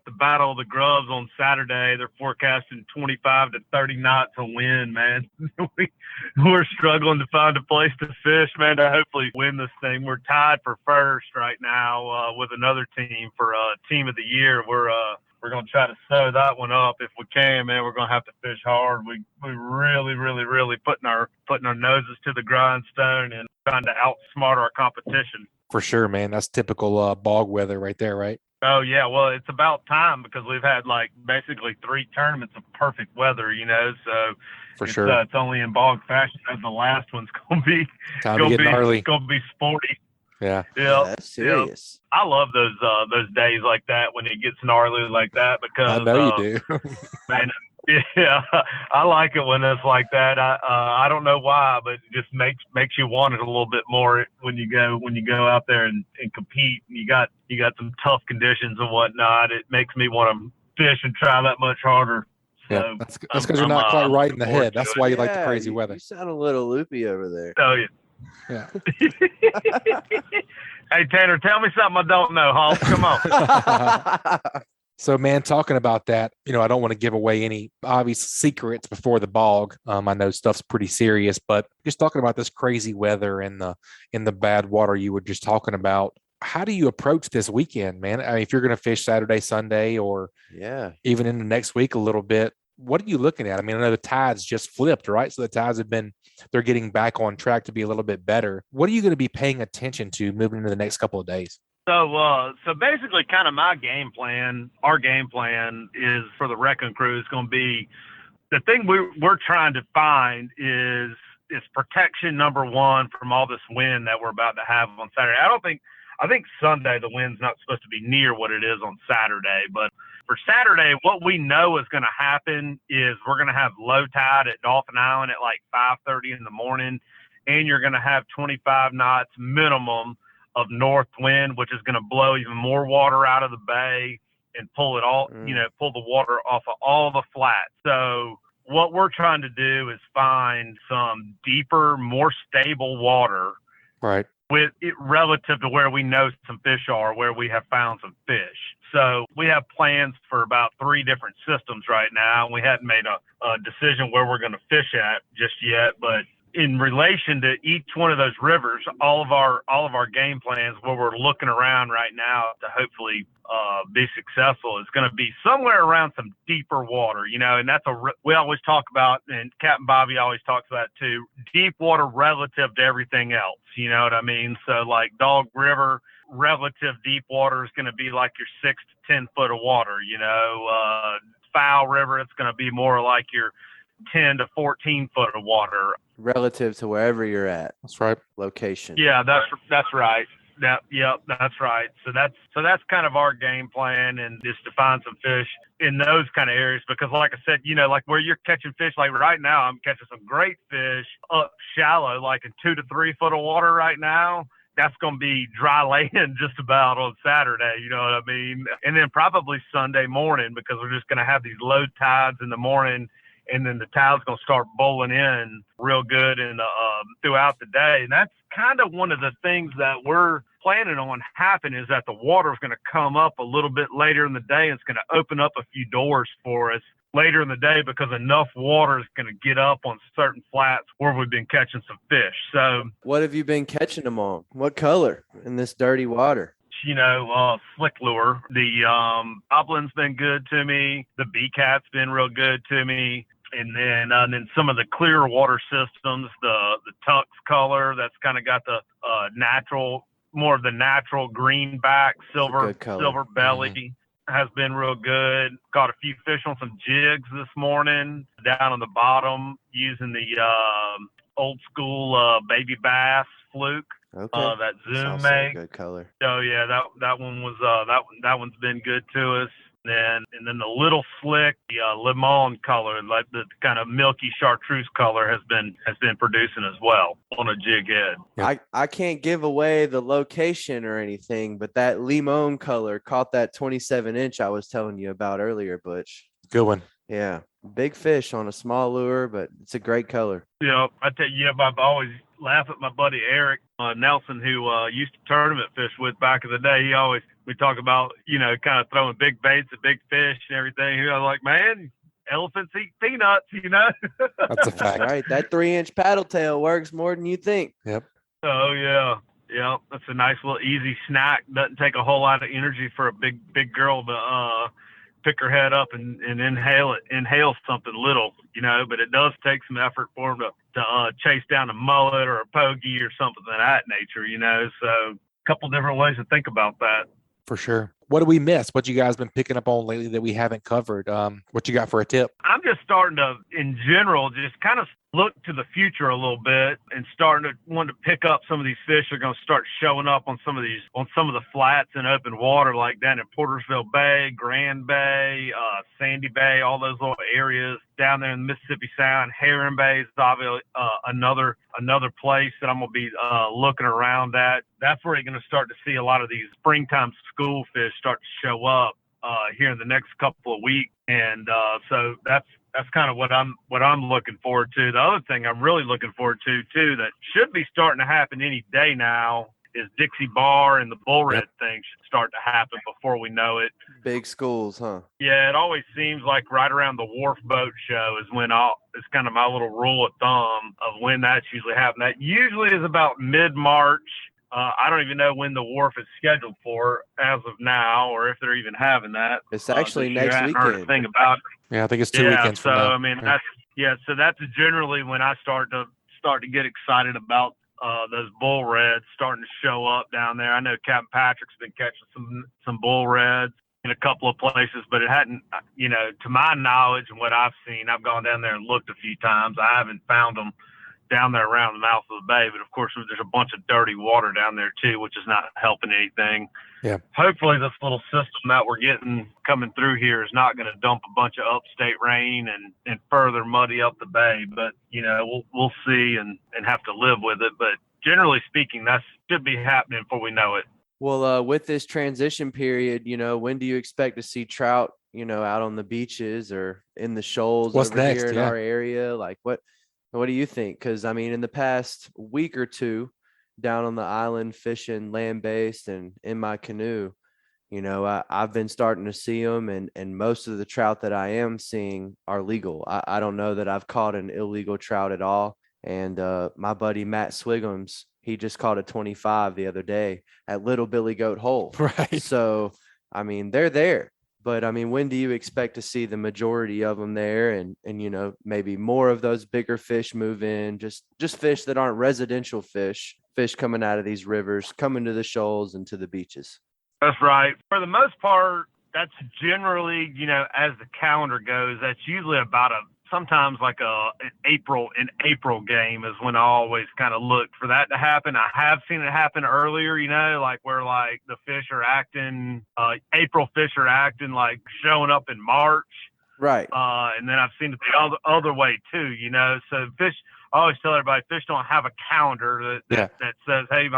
the Battle of the Grubs on Saturday. They're forecasting 25 to 30 knots of wind, man. We're struggling to find a place to fish, man, to hopefully win this thing. We're tied for first right now with another team for Team of the Year. We're going to try to sew that one up if we can, man. We're going to have to fish hard. We really putting our noses to the grindstone and trying to outsmart our competition. For sure, man. That's typical bog weather right there, right? Oh, yeah. Well, it's about time because we've had like basically 3 tournaments of perfect weather, so for sure it's only in bog fashion that the last one's going to be gnarly. It's going to be sporty. Yeah. That's serious. I love those days like that when it gets gnarly like that because I know you do. Man, yeah, I like it when it's like that. I don't know why, but it just makes you want it a little bit more when you go out there and compete. You got some tough conditions and whatnot. It makes me want to fish and try that much harder. So yeah, that's because you're not quite right in the head. That's why you like the crazy weather. You sound a little loopy over there. Oh yeah. Yeah. Hey Tanner, tell me something I don't know, Hall. Come on. So, man, talking about that, I don't want to give away any obvious secrets before the bog. I know stuff's pretty serious, but just talking about this crazy weather and the bad water you were just talking about. How do you approach this weekend, man? I mean, if you're going to fish Saturday, Sunday, or even in the next week a little bit, what are you looking at? I mean, I know the tides just flipped, right? So the tides they're getting back on track to be a little bit better. What are you going to be paying attention to moving into the next couple of days? So basically kind of our game plan is for the wrecking crew is going to be the thing we're trying to find is protection number one from all this wind that we're about to have on Saturday. I think Sunday the wind's not supposed to be near what it is on Saturday, but for Saturday, what we know is going to happen is we're going to have low tide at Dolphin Island at like 5:30 in the morning, and you're going to have 25 knots minimum of north wind, which is going to blow even more water out of the bay and pull it all, pull the water off of all the flats. So what we're trying to do is find some deeper, more stable water, right, with it relative to where we know some fish are, where we have found some fish. So we have plans for about 3 different systems right now, and we hadn't made a decision where we're going to fish at just yet, but in relation to each one of those rivers, all of our game plans where we're looking around right now to hopefully be successful is going to be somewhere around some deeper water, and that's we always talk about, and Captain Bobby always talks about too, deep water relative to everything else. You know what I mean? So like Dog River, relative deep water is going to be like your 6 to 10 foot of water. Foul River, it's going to be more like your 10 to 14 foot of water relative to wherever you're at. That's right. Location. Yeah, that's right. Yep, that's right. So that's kind of our game plan, and just to find some fish in those kind of areas, because like I said, like where you're catching fish, like right now, I'm catching some great fish up shallow, like in 2 to 3 foot of water right now. That's going to be dry land just about on Saturday, you know what I mean? And then probably Sunday morning, because we're just going to have these low tides in the morning, and then the tide's going to start bowling in real good and throughout the day. And that's kind of one of the things that we're planning on happen, is that the water is going to come up a little bit later in the day. And it's going to open up a few doors for us later in the day, because enough water is going to get up on certain flats where we've been catching some fish. So what have you been catching them on? What color in this dirty water? Slick lure. The goblin's been good to me. The B-cat's been real good to me. And then some of the clear water systems, the Tux color, that's kind of got the more of the natural greenback, silver belly, has been real good. Caught a few fish on some jigs this morning down on the bottom using the old school baby bass fluke. Okay. That Zoom made good color. Oh yeah, that one was that one's been good to us. And then the little slick, the lemon color, like the kind of milky chartreuse color, has been producing as well on a jig head. Yep. I can't give away the location or anything, but that lemon color caught that 27-inch I was telling you about earlier, Butch. Good one. Yeah, big fish on a small lure, but it's a great color. Yeah, I tell you, I've always laugh at my buddy Eric Nelson, who used to tournament fish with back in the day. We talk about, kind of throwing big baits at big fish and everything. He was like, man, elephants eat peanuts, That's a fact. Right. That 3-inch paddle tail works more than you think. Yep. Oh, yeah. Yeah. That's a nice little easy snack. Doesn't take a whole lot of energy for a big girl to pick her head up and inhale something little, but it does take some effort for them to chase down a mullet or a pogey or something of that nature, so a couple different ways to think about that. For sure. What do we miss? What you guys been picking up on lately that we haven't covered? What you got for a tip? I'm just starting to, in general, just kind of look to the future a little bit and starting to want to pick up some of these fish that are going to start showing up on some of the flats in open water, like down in Portersville Bay, Grand Bay, Sandy Bay, all those little areas down there in the Mississippi Sound. Heron Bay is obviously another place that I'm going to be looking around at. That's where you're going to start to see a lot of these springtime school fish start to show up here in the next couple of weeks. And so that's kind of what I'm looking forward to. The other thing I'm really looking forward to too, that should be starting to happen any day now, is Dixie Bar and the bull red thing should start to happen before we know it. Big schools, huh? Yeah, it always seems like right around the wharf boat show is when it's kind of my little rule of thumb of when that's usually happening. That usually is about mid-March. I don't even know when the wharf is scheduled for as of now, or if they're even having that. It's actually this year. next I hadn't heard a weekend. thing about it. Yeah, I think it's 2 weekends from now. So I mean, so that's generally when I start to get excited about those bull reds starting to show up down there. I know Captain Patrick's been catching some bull reds in a couple of places, but it hadn't, to my knowledge and what I've seen, I've gone down there and looked a few times. I haven't found them down there around the mouth of the bay, but of course there's a bunch of dirty water down there too, which is not helping anything. Yeah. Hopefully this little system that we're getting coming through here is not going to dump a bunch of upstate rain and further muddy up the bay, but we'll see and have to live with it. But generally speaking, that should be happening before we know it. Well, with this transition period, when do you expect to see trout, out on the beaches or in the shoals What's over next? here in Yeah. our area? Like, what do you think? Because, I mean, in the past week or two down on the island fishing land-based and in my canoe, I've been starting to see them, and most of the trout that I am seeing are legal. I don't know that I've caught an illegal trout at all. And my buddy Matt Swigham's, he just caught a 25 the other day at Little Billy Goat Hole. Right. So, I mean, they're there. But, I mean, when do you expect to see the majority of them there and maybe more of those bigger fish move in, just fish that aren't residential fish coming out of these rivers, coming to the shoals and to the beaches? That's right. For the most part, that's generally, as the calendar goes, that's usually about sometimes like an April game is when I always kind of look for that to happen. I have seen it happen earlier, like where like the fish are acting, April fish are acting like showing up in March. Right. And then I've seen it the other way too, so fish, I always tell everybody fish don't have a calendar that says, hey,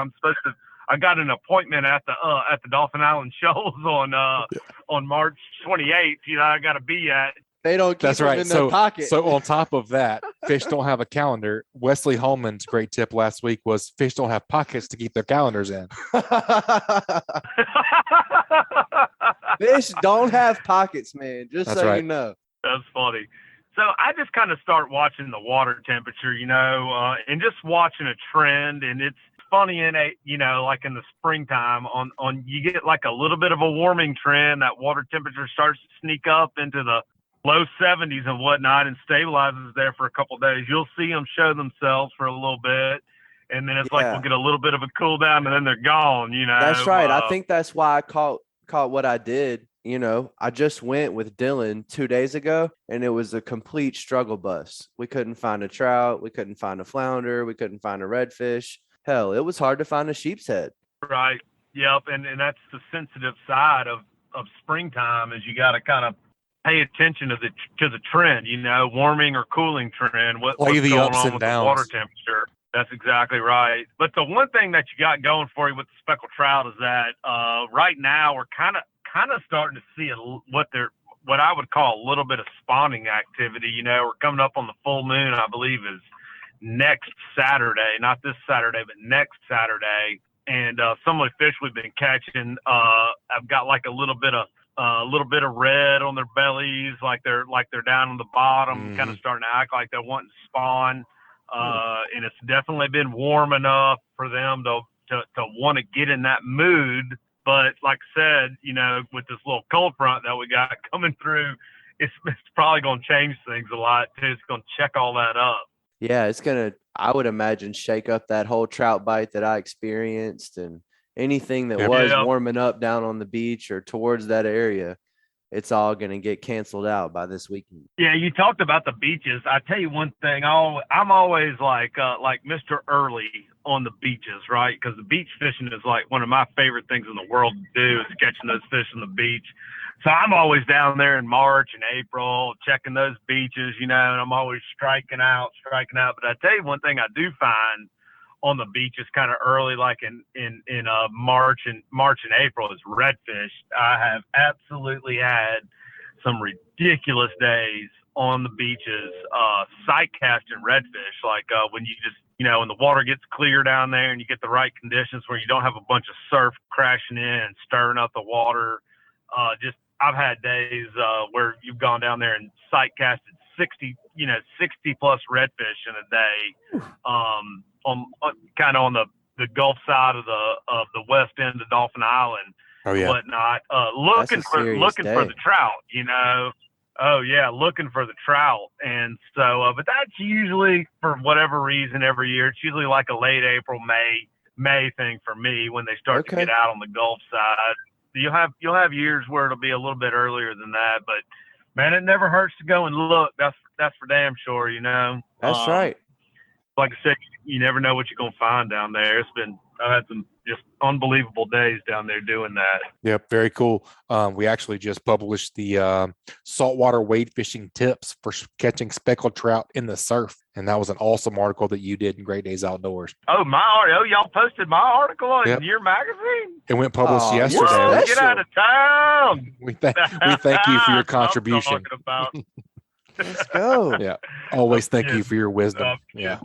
I got an appointment at the Dolphin Island Shoals on March 28th. I got to be at. They don't keep them in their pocket. So on top of that, fish don't have a calendar. Wesley Holman's great tip last week was fish don't have pockets to keep their calendars in. Fish don't have pockets, man. Just That's so right. you know. That's funny. So I just kind of start watching the water temperature, and just watching a trend. And it's funny like in the springtime on you get like a little bit of a warming trend. That water temperature starts to sneak up into the low 70s and whatnot and stabilizes there for a couple of days. You'll see them show themselves for a little bit. And then it's like we'll get a little bit of a cool down and then they're gone, That's right. I think that's why I caught what I did. I just went with Dylan 2 days ago and it was a complete struggle bus. We couldn't find a trout. We couldn't find a flounder. We couldn't find a redfish. Hell, it was hard to find a sheep's head. Right. Yep. And that's the sensitive side of springtime is you got to kind of pay attention to the trend, warming or cooling trend. What's the going ups on and with downs. The water temperature? That's exactly right. But the one thing that you got going for you with the speckled trout is that right now we're kind of starting to see what I would call a little bit of spawning activity. We're coming up on the full moon, I believe, is next Saturday, not this Saturday, but next Saturday. And some of the fish we've been catching, I've got like a little bit of red on their bellies, like they're down on the bottom, kind of starting to act like they're wanting to spawn. And it's definitely been warm enough for them to want to get in that mood. But like I said, with this little cold front that we got coming through, it's probably going to change things a lot too. It's going to check all that up. Yeah, it's going to, I would imagine, shake up that whole trout bite that I experienced, and anything that was warming up down on the beach or towards that area, it's all going to get canceled out by this weekend. Yeah, you talked about the beaches. I tell you one thing, I'm always like Mr. Early on the beaches, right? Because the beach fishing is like one of my favorite things in the world to do is catching those fish on the beach. So I'm always down there in March and April checking those beaches, and I'm always striking out. But I tell you one thing I do find on the beaches kind of early, like in March and April, is redfish. I have absolutely had some ridiculous days on the beaches, sight casting redfish. Like when you just, when the water gets clear down there and you get the right conditions where you don't have a bunch of surf crashing in and stirring up the water, just I've had days where you've gone down there and sight casted 60 plus redfish in a day, on kind of on the Gulf side of the west end of Dolphin Island. Oh yeah. Whatnot, looking for the trout, Oh yeah, looking for the trout. And so, but that's usually, for whatever reason, every year, it's usually like a late April, May thing for me when they start to get out on the Gulf side. You'll have years where it'll be a little bit earlier than that, but man, it never hurts to go and look. That's for damn sure, That's right. Like I said, you never know what you're gonna find down there. I've had some just unbelievable days down there doing that. Yep, very cool. We actually just published the saltwater wade fishing tips for catching speckled trout in the surf, and that was an awesome article that you did in Great Days Outdoors. Oh, y'all posted my article in your magazine? It went published yesterday. Whoa, get out of town! We thank you for your contribution. Let's go. Yeah, always thank you for your wisdom. Yes,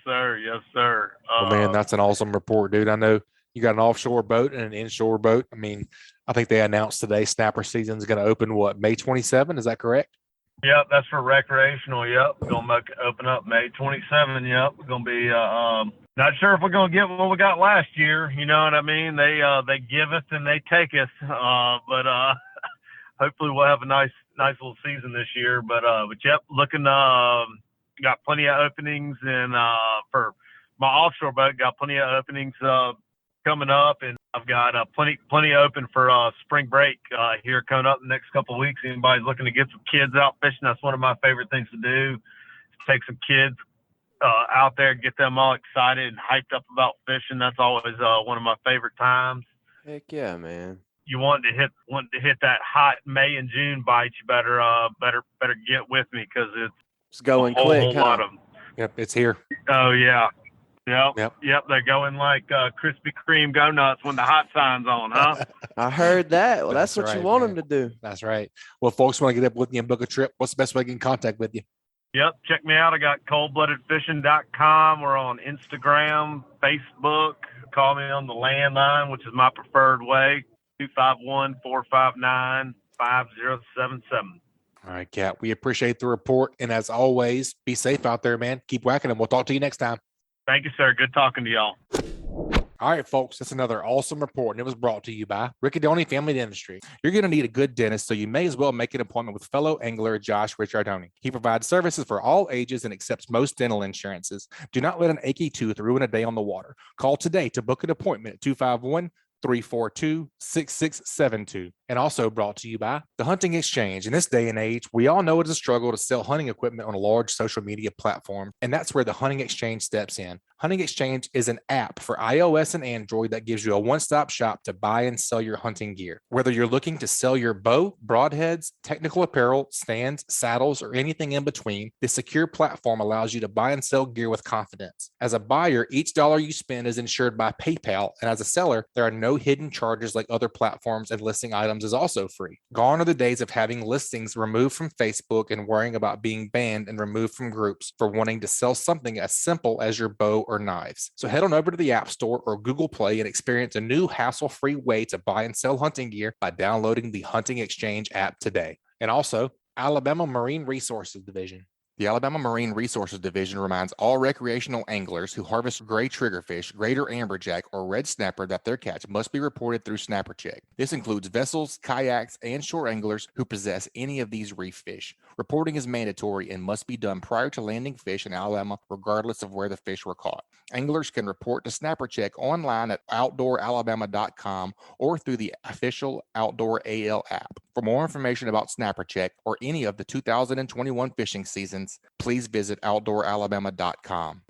sir. Yes, sir. Well, man, that's an awesome report, dude. I know you got an offshore boat and an inshore boat. I mean, I think they announced today snapper season is going to open, May 27? Is that correct? Yep, that's for recreational. Yep, we're going to open up May 27. Yep, we're going to be not sure if we're going to get what we got last year. You know what I mean? They give us and they take us, but hopefully we'll have a nice little season this year. But yep, looking got plenty of openings, and for my offshore boat, got plenty of openings coming up, and I've got plenty open for spring break here coming up the next couple of weeks. Anybody's looking to get some kids out fishing, that's one of my favorite things to do. Take some kids out there, get them all excited and hyped up about fishing. That's always one of my favorite times. Heck yeah, man. You want to hit that hot May and June bite, you better get with me, because it's going quick. Lot of them. Yep, it's here. Oh yeah. Yep. They're going like Krispy Kreme go nuts when the hot sign's on, huh? I heard that. Well, that's what right, you want man. them to do. That's right. Well, folks want to get up with you and book a trip, what's the best way to get in contact with you? Yep. Check me out. I got coldbloodedfishing.com. We're on Instagram, Facebook. Call me on the landline, which is my preferred way, 251-459-5077. All right, Cap. We appreciate the report. And as always, be safe out there, man. Keep whacking them. We'll talk to you next time. Thank you, sir. Good talking to y'all. All right, folks, that's another awesome report, and it was brought to you by Riccadoni Family Dentistry. You're going to need a good dentist, so you may as well make an appointment with fellow angler Josh Ricciardoni. He provides services for all ages and accepts most dental insurances. Do not let an achy tooth ruin a day on the water. Call today to book an appointment at 251-342-6672. And also brought to you by the Hunting Exchange. In this day and age, we all know it's a struggle to sell hunting equipment on a large social media platform, and that's where the Hunting Exchange steps in. Hunting Exchange is an app for iOS and Android that gives you a one-stop shop to buy and sell your hunting gear. Whether you're looking to sell your bow, broadheads, technical apparel, stands, saddles, or anything in between, this secure platform allows you to buy and sell gear with confidence. As a buyer, each dollar you spend is insured by PayPal, and as a seller, there are no hidden charges like other platforms, and listing items is also free. Gone are the days of having listings removed from Facebook and worrying about being banned and removed from groups for wanting to sell something as simple as your bow or knives. So head on over to the App Store or Google Play and experience a new hassle-free way to buy and sell hunting gear by downloading the Hunting Exchange app today. And also, Alabama Marine Resources Division. The Alabama Marine Resources Division reminds all recreational anglers who harvest gray triggerfish, greater amberjack, or red snapper that their catch must be reported through Snapper Check. This includes vessels, kayaks, and shore anglers who possess any of these reef fish. Reporting is mandatory and must be done prior to landing fish in Alabama, regardless of where the fish were caught. Anglers can report to Snapper Check online at outdooralabama.com or through the official Outdoor AL app. For more information about Snapper Check or any of the 2021 fishing seasons, please visit outdooralabama.com.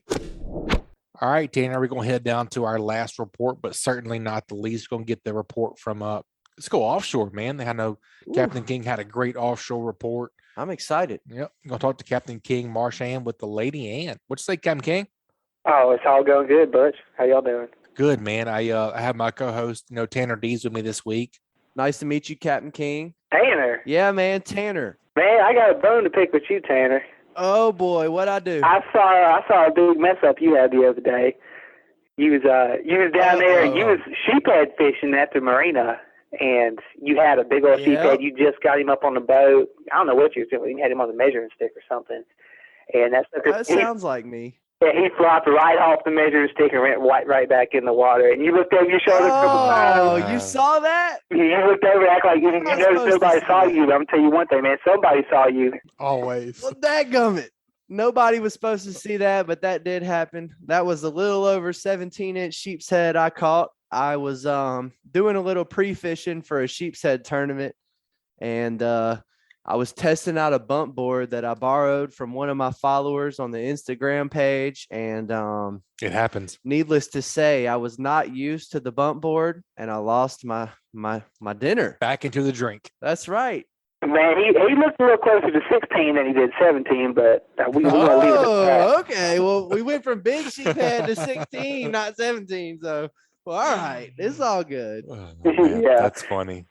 All right, Tanner, we're going to head down to our last report, but certainly not the least. We're going to get the report from let's go offshore, man. I know Captain King had a great offshore report. I'm excited. Yep. I'm going to talk to Captain King Marchand with the Lady Ann. What'd you say, Captain King? Oh, it's all going good, Butch. How y'all doing? Good, man. I have my co-host, Tanner Deas with me this week. Nice to meet you, Captain King. Tanner. Yeah, man, Tanner. Man, I got a bone to pick with you, Tanner. Oh boy, what'd I do? I saw a big mess up you had the other day. You was down there and you was sheephead fishing at the marina, and you had a big old sheephead. Yep. You just got him up on the boat. I don't know what you was doing. You had him on the measuring stick or something. And That sounds like me. Yeah, he flopped right off the measuring stick and went right back in the water. And you looked over your shoulder a couple times. Oh, you saw that? You looked over, act like you not noticed supposed to nobody see saw that. you. I'm gonna tell you one thing, man. Somebody saw you. Always. Well, dadgummit. Nobody was supposed to see that, but that did happen. That was a little over 17-inch sheep's head I caught. I was doing a little pre-fishing for a sheep's head tournament, and I was testing out a bump board that I borrowed from one of my followers on the Instagram page, and It happens. needless to say, I was not used to the bump board, and I lost my dinner. Back into the drink. That's right. Man, he looked a little closer to 16 than he did 17, but we're gonna leave it at that. Oh, okay. Well, we went from big sheephead to 16, not 17. So, well, all right, it's all good. Oh, man, Yeah. That's funny.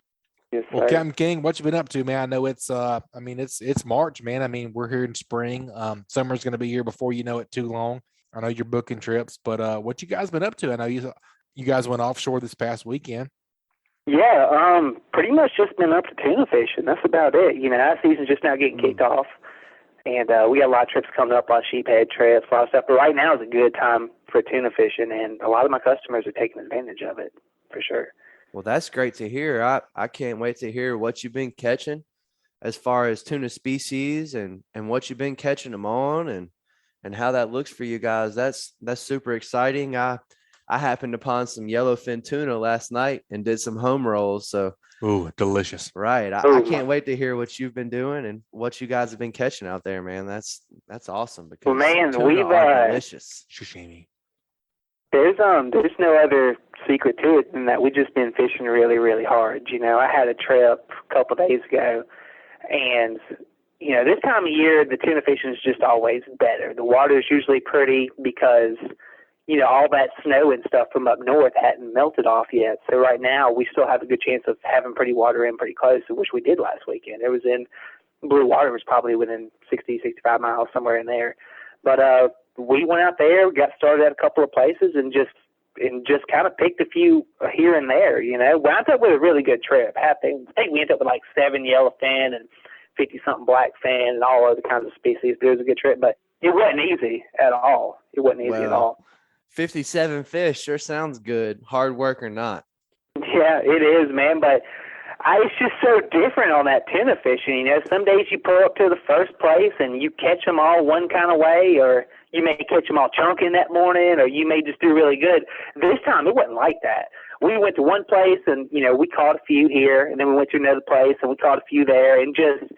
Yes, Well, sir. Captain King, what you been up to, man? I know it's it's March, man. I mean, we're here in spring. Summer's gonna be here before you know it too long. I know you're booking trips, but what you guys been up to? I know you guys went offshore this past weekend. Yeah, pretty much just been up to tuna fishing. That's about it. You know, our season's just now getting kicked off, and we got a lot of trips coming up, a lot of sheephead trips, a lot of stuff. But right now is a good time for tuna fishing, and a lot of my customers are taking advantage of it for sure. Well, that's great to hear. I can't wait to hear what you've been catching as far as tuna species and what you've been catching them on and how that looks for you guys. That's super exciting. I happened upon some yellowfin tuna last night and did some home rolls. So, Ooh, delicious. right. I can't wait to hear what you've been doing and what you guys have been catching out there, man. That's awesome because Well, man, tuna we've, are delicious. Sashimi. There's no other secret to it than that we've just been fishing really, really hard. You know, I had a trip a couple of days ago, and you know, this time of year the tuna fishing is just always better. The water is usually pretty because you know all that snow and stuff from up north hadn't melted off yet. So right now we still have a good chance of having pretty water in pretty close, which we did last weekend. It was in blue water, was probably within 60, 65 miles, somewhere in there. But we went out there, got started at a couple of places, and just kind of picked a few here and there. You know, we ended up with a really good trip. I think we ended up with like 7 yellowfin and 50-something blackfin and all other kinds of species. But it was a good trip, but it wasn't easy at all. It wasn't easy at all. 57 fish sure sounds good. Hard work or not. Yeah, it is, man. But it's just so different on that tuna fishing. You know, some days you pull up to the first place and you catch them all one kind of way, or you may catch them all chunking that morning, or you may just do really good. This time it wasn't like that. We went to one place and, you know, we caught a few here, and then we went to another place and we caught a few there, and just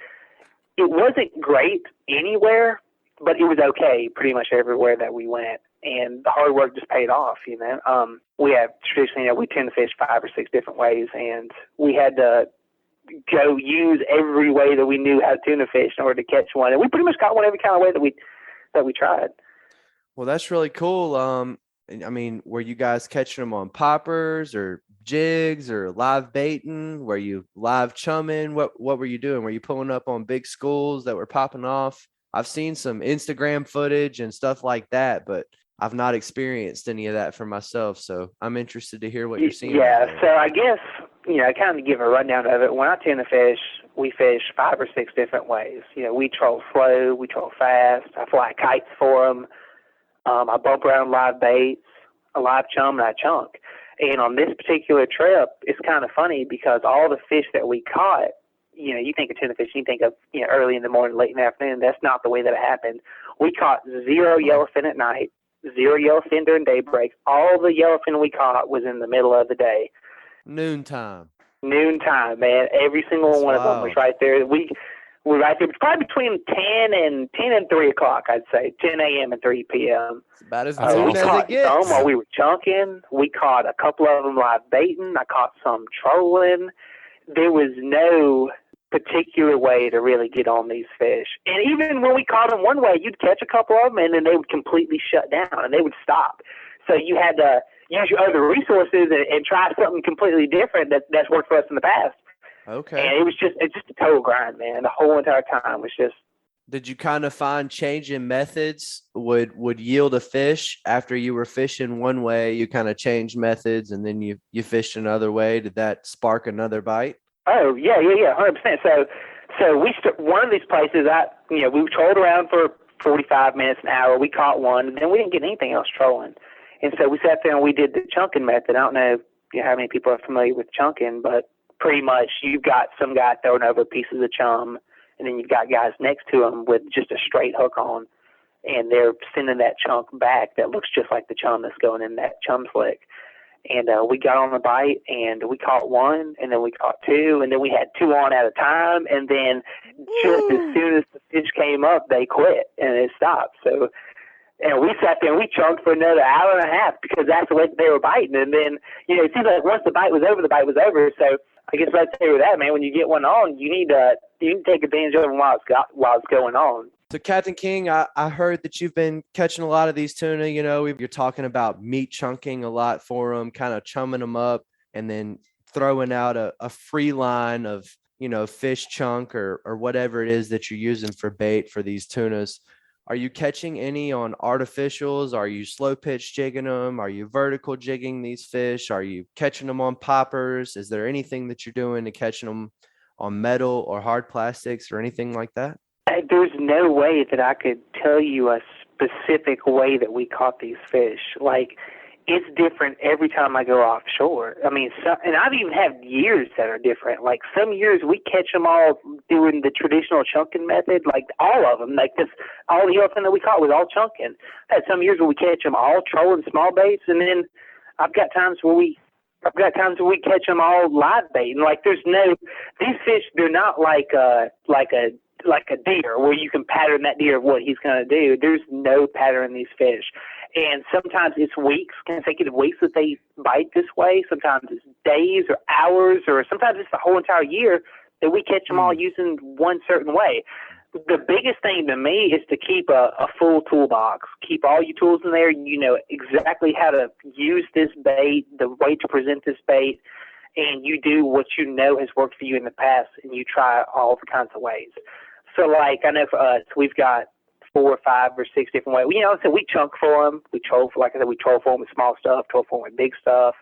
it wasn't great anywhere, but it was okay pretty much everywhere that we went. And the hard work just paid off, you know. We have traditionally, you know, we tend to fish 5 or 6 different ways, and we had to go use every way that we knew how to tuna fish in order to catch one. And we pretty much caught one every kind of way that we tried. Well, that's really cool. I mean, were you guys catching them on poppers or jigs or live baiting? Were you live chumming? What were you doing? Were you pulling up on big schools that were popping off? I've seen some Instagram footage and stuff like that, but I've not experienced any of that for myself. So I'm interested to hear what you're seeing. Yeah, so I guess, you know, kind of give a rundown of it. When I tuna fish, we fish 5 or 6 different ways. You know, we troll slow, we troll fast. I fly kites for them. I bump around live baits, a live chum, and I chunk. And on this particular trip, it's kind of funny because all the fish that we caught, you know, you think of tuna fish, you think of, you know, early in the morning, late in the afternoon. That's not the way that it happened. We caught 0 yellowfin at night, 0 yellowfin during daybreak. All the yellowfin we caught was in the middle of the day. Noontime, man. Every single one of them was right there. We're right there. It's probably between 10 and 3 o'clock, I'd say. 10 a.m. and 3 p.m. it's about as That's noon awesome. as We it caught gets. some while we were chunking. We caught a couple of them live baiting. I caught some trolling. There was no particular way to really get on these fish. And even when we caught them one way, you'd catch a couple of them and then they would completely shut down and they would stop. So you had to use your other resources and try something completely different that's worked for us in the past. Okay. And it's just a total grind, man. The whole entire time was just Did you kind of find changing methods would yield a fish after you were fishing one way, you kind of changed methods and then you fished another way? Did that spark another bite? Oh, yeah, 100%. So one of these places, we trolled around for 45 minutes, an hour. We caught one, and then we didn't get anything else trolling. And so we sat there and we did the chunking method. I don't know how many people are familiar with chunking, but pretty much you've got some guy throwing over pieces of chum, and then you've got guys next to him with just a straight hook on, and they're sending that chunk back that looks just like the chum that's going in that chum slick. And we got on the bite, and we caught one, and then we caught two, and then we had two on at a time, and then just as soon as the fish came up, they quit, and it stopped. So, and we sat there and we chunked for another hour and a half because that's the way they were biting. And then, it seems like once the bite was over, the bite was over. So I guess let's say with that, man, when you get one on, you need to take advantage of them while it's going on. So Captain King, I heard that you've been catching a lot of these tuna. You're talking about meat chunking a lot for them, kind of chumming them up and then throwing out a free line of, fish chunk or whatever it is that you're using for bait for these tunas. Are you catching any on artificials? Are you slow pitch jigging them? Are you vertical jigging these fish? Are you catching them on poppers? Is there anything that you're doing to catching them on metal or hard plastics or anything like that? There's no way that I could tell you a specific way that we caught these fish. Like, it's different every time I go offshore. I mean, and I've even had years that are different. Like, some years we catch them all doing the traditional chunking method, like all of them. Like, all the yellowfin that we caught was all chunking. I had some years where we catch them all trolling small baits, and then I've got times where we catch them all live bait. And like, these fish, they're not like a deer where you can pattern that deer of what he's going to do. There's no pattern in these fish. And sometimes it's consecutive weeks that they bite this way. Sometimes it's days or hours, or sometimes it's the whole entire year that we catch them all using one certain way. The biggest thing to me is to keep a full toolbox. Keep all your tools in there. You know exactly how to use this bait, the way to present this bait, and you do what you know has worked for you in the past, and you try all the kinds of ways. So, like, I know for us, we've got 4 or 5 or 6 different ways. So we chunk for them. We troll for them with small stuff, troll for them with big stuff.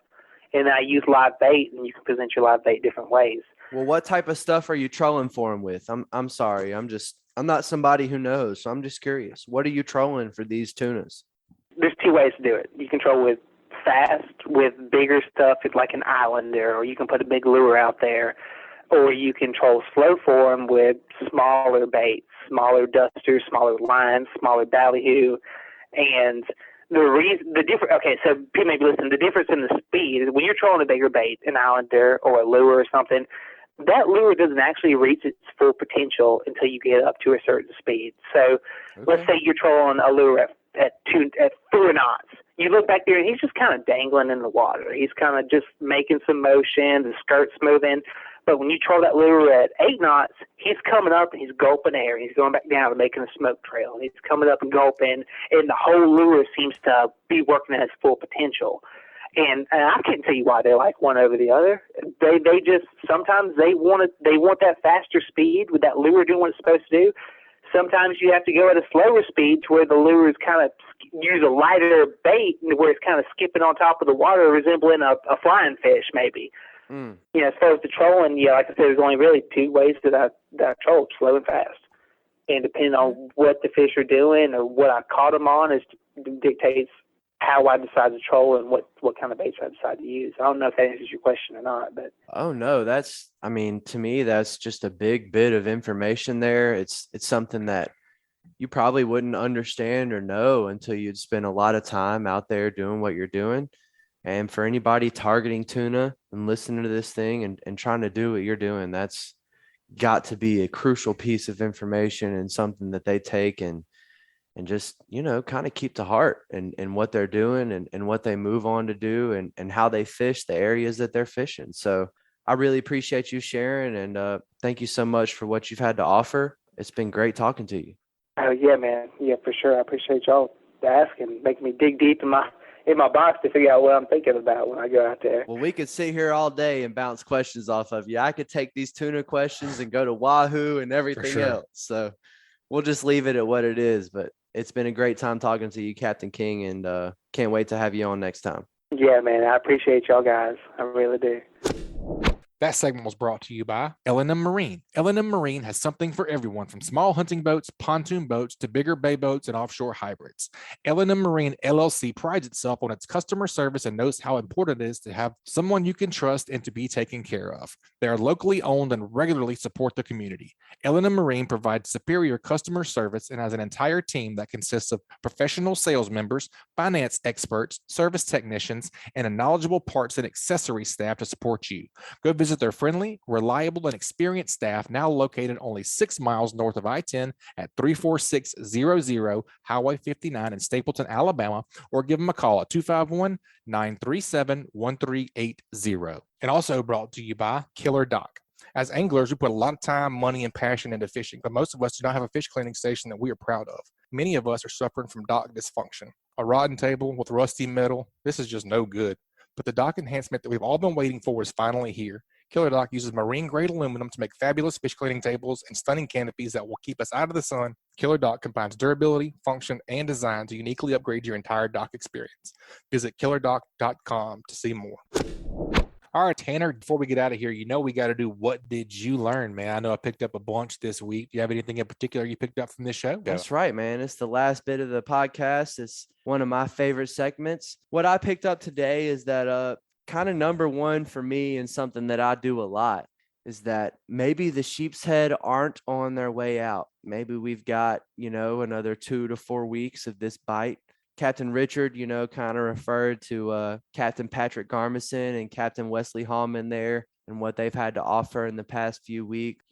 And I use live bait, and you can present your live bait different ways. Well, what type of stuff are you trolling for them with? I'm sorry. I'm not somebody who knows, so I'm just curious. What are you trolling for these tunas? There's 2 ways to do it. You can troll with fast, with bigger stuff, like an islander, or you can put a big lure out there. Or you can troll slow for them with smaller baits, smaller dusters, smaller lines, smaller ballyhoo. And the difference, okay, so people maybe listen, the difference in the speed is when you're trolling a bigger bait, an islander or a lure or something, that lure doesn't actually reach its full potential until you get up to a certain speed. So let's say you're trolling a lure at 4 knots. You look back there and he's just kind of dangling in the water. He's kind of just making some motion, the skirt's moving. But when you troll that lure at 8 knots, he's coming up and he's gulping air. He's going back down and making a smoke trail. And he's coming up and gulping, and the whole lure seems to be working at its full potential. And I can't tell you why they like one over the other. They just sometimes they want that faster speed with that lure doing what it's supposed to do. Sometimes you have to go at a slower speed to where the lure is kind of use a lighter bait where it's kind of skipping on top of the water, resembling a flying fish maybe. As far as the trolling, like I said, there's only really 2 ways that I troll, slow and fast. And depending on what the fish are doing or what I caught them on dictates how I decide to troll and what kind of baits I decide to use. I don't know if that answers your question or not, but. Oh no, to me, that's just a big bit of information there. It's something that you probably wouldn't understand or know until you'd spend a lot of time out there doing what you're doing. And for anybody targeting tuna and listening to this thing and trying to do what you're doing, that's got to be a crucial piece of information and something that they take and just, kind of keep to heart and what they're doing and what they move on to do and how they fish the areas that they're fishing. So I really appreciate you sharing, and thank you so much for what you've had to offer. It's been great talking to you. Oh, yeah, man. Yeah, for sure. I appreciate y'all asking, making me dig deep in my box to figure out what I'm thinking about when I go out there. Well, we could sit here all day and bounce questions off of you. I could take these tuna questions and go to Wahoo and everything else. So we'll just leave it at what it is. But it's been a great time talking to you, Captain King, and can't wait to have you on next time. Yeah, man, I appreciate y'all guys. I really do. That segment was brought to you by L&M Marine. L&M Marine has something for everyone from small hunting boats, pontoon boats, to bigger bay boats and offshore hybrids. L&M Marine LLC prides itself on its customer service and knows how important it is to have someone you can trust and to be taken care of. They are locally owned and regularly support the community. L&M Marine provides superior customer service and has an entire team that consists of professional sales members, finance experts, service technicians, and a knowledgeable parts and accessory staff to support you. Go visit their friendly, reliable, and experienced staff, now located only 6 miles north of I-10 at 34600 Highway 59 in Stapleton, Alabama, or give them a call at 251-937-1380. And also brought to you by Killer Dock. As anglers, we put a lot of time, money, and passion into fishing, but most of us do not have a fish cleaning station that we are proud of. Many of us are suffering from dock dysfunction. A rod and table with rusty metal, this is just no good. But the dock enhancement that we've all been waiting for is finally here. Killer Dock uses marine-grade aluminum to make fabulous fish cleaning tables and stunning canopies that will keep us out of the sun. Killer Dock combines durability, function, and design to uniquely upgrade your entire dock experience. Visit killerdock.com to see more. All right, Tanner, before we get out of here, we got to do What Did You Learn, man? I know I picked up a bunch this week. Do you have anything in particular you picked up from this show? That's right, man. It's the last bit of the podcast. It's one of my favorite segments. What I picked up today is that kind of number one for me, and something that I do a lot, is that maybe the sheep's head aren't on their way out. Maybe we've got, another 2 to 4 weeks of this bite. Captain Richard, kind of referred to Captain Patrick Garmison and Captain Wesley Hallman there and what they've had to offer in the past few weeks.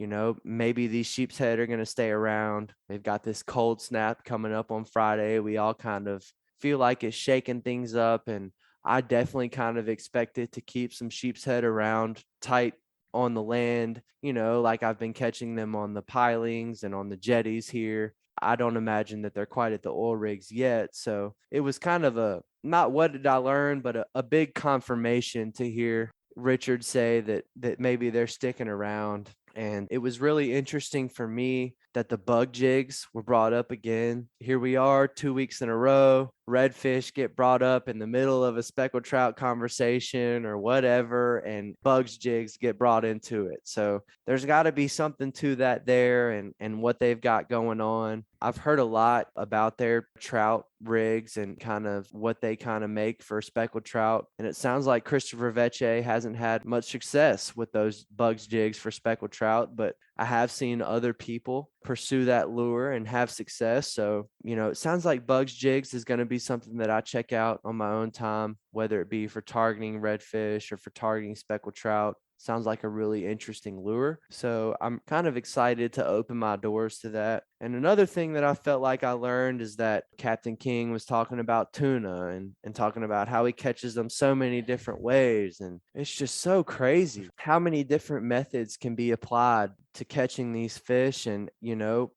Maybe these sheep's head are going to stay around. They've got this cold snap coming up on Friday. We all kind of feel like it's shaking things up, and I definitely kind of expect it to keep some sheep's head around tight on the land, like I've been catching them on the pilings and on the jetties here. I don't imagine that they're quite at the oil rigs yet. So it was kind of not what did I learn, but a big confirmation to hear Richard say that maybe they're sticking around. And it was really interesting for me that the bug jigs were brought up again. Here we are 2 weeks in a row. Redfish get brought up in the middle of a speckled trout conversation or whatever, and bugs jigs get brought into it. So there's got to be something to that there, and what they've got going on. I've heard a lot about their trout rigs and kind of what they kind of make for speckled trout. And it sounds like Christopher Vecey hasn't had much success with those bugs jigs for speckled trout, but I have seen other people pursue that lure and have success. So, it sounds like bugs jigs is going to be something that I check out on my own time, whether it be for targeting redfish or for targeting speckled trout. Sounds like a really interesting lure. So I'm kind of excited to open my doors to that. And another thing that I felt like I learned is that Captain King was talking about tuna and talking about how he catches them so many different ways. And it's just so crazy how many different methods can be applied to catching these fish. And,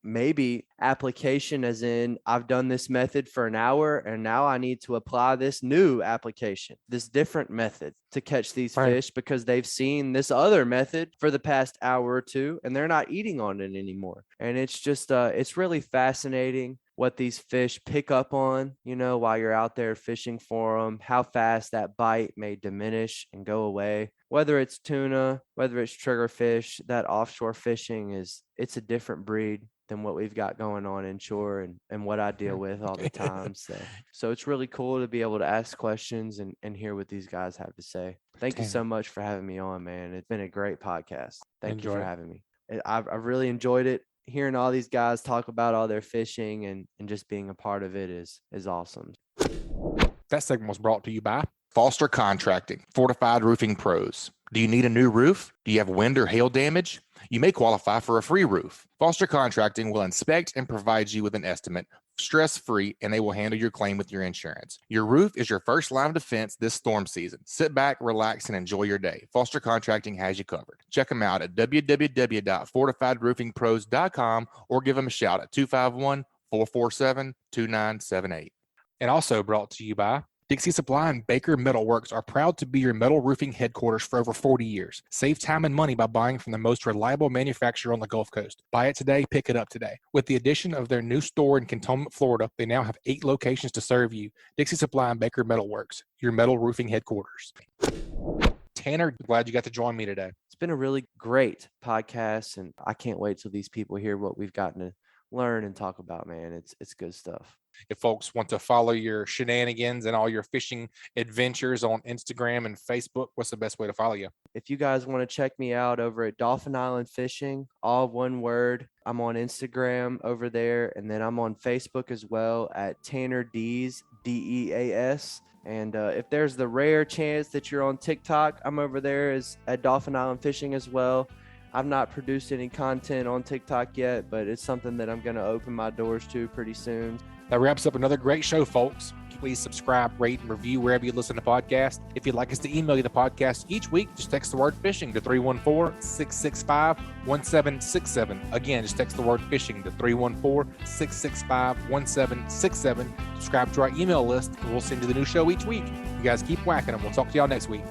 maybe application as in I've done this method for an hour and now I need to apply this new application, this different method to catch these fish because they've seen this other method for the past hour or two and they're not eating on it anymore. And it's just, it's really fascinating what these fish pick up on, while you're out there fishing for them, how fast that bite may diminish and go away. Whether it's tuna, whether it's triggerfish, that offshore fishing it's a different breed than what we've got going on inshore and what I deal with all the time. So it's really cool to be able to ask questions and hear what these guys have to say. Thank you so much for having me on, man. It's been a great podcast. Thank you for having me. I've really enjoyed it. Hearing all these guys talk about all their fishing and just being a part of it is awesome. That segment was brought to you by Foster Contracting, Fortified Roofing Pros. Do you need a new roof? Do you have wind or hail damage? You may qualify for a free roof. Foster Contracting will inspect and provide you with an estimate, stress-free, and they will handle your claim with your insurance. Your roof is your first line of defense this storm season. Sit back, relax, and enjoy your day. Foster Contracting has you covered. Check them out at www.fortifiedroofingpros.com or give them a shout at 251-447-2978. And also brought to you by Dixie Supply and Baker Metalworks are proud to be your metal roofing headquarters for over 40 years. Save time and money by buying from the most reliable manufacturer on the Gulf Coast. Buy it today, pick it up today. With the addition of their new store in Cantonment, Florida, they now have 8 locations to serve you. Dixie Supply and Baker Metalworks, your metal roofing headquarters. Tanner, glad you got to join me today. It's been a really great podcast, and I can't wait till these people hear what we've gotten to learn and talk about, man. It's good stuff. If folks want to follow your shenanigans and all your fishing adventures on Instagram and Facebook, what's the best way to follow you? If you guys want to check me out over at Dolphin Island Fishing, all one word, I'm on Instagram over there, and then I'm on Facebook as well at Tanner Deas, Deas. And if there's the rare chance that you're on TikTok, I'm over there at Dolphin Island Fishing as well. I've not produced any content on TikTok yet, but it's something that I'm going to open my doors to pretty soon. That wraps up another great show, folks. Please subscribe, rate, and review wherever you listen to podcasts. If you'd like us to email you the podcast each week, just text the word fishing to 314-665-1767. Again, just text the word fishing to 314-665-1767. Subscribe to our email list, and we'll send you the new show each week. You guys keep whacking them. We'll talk to y'all next week.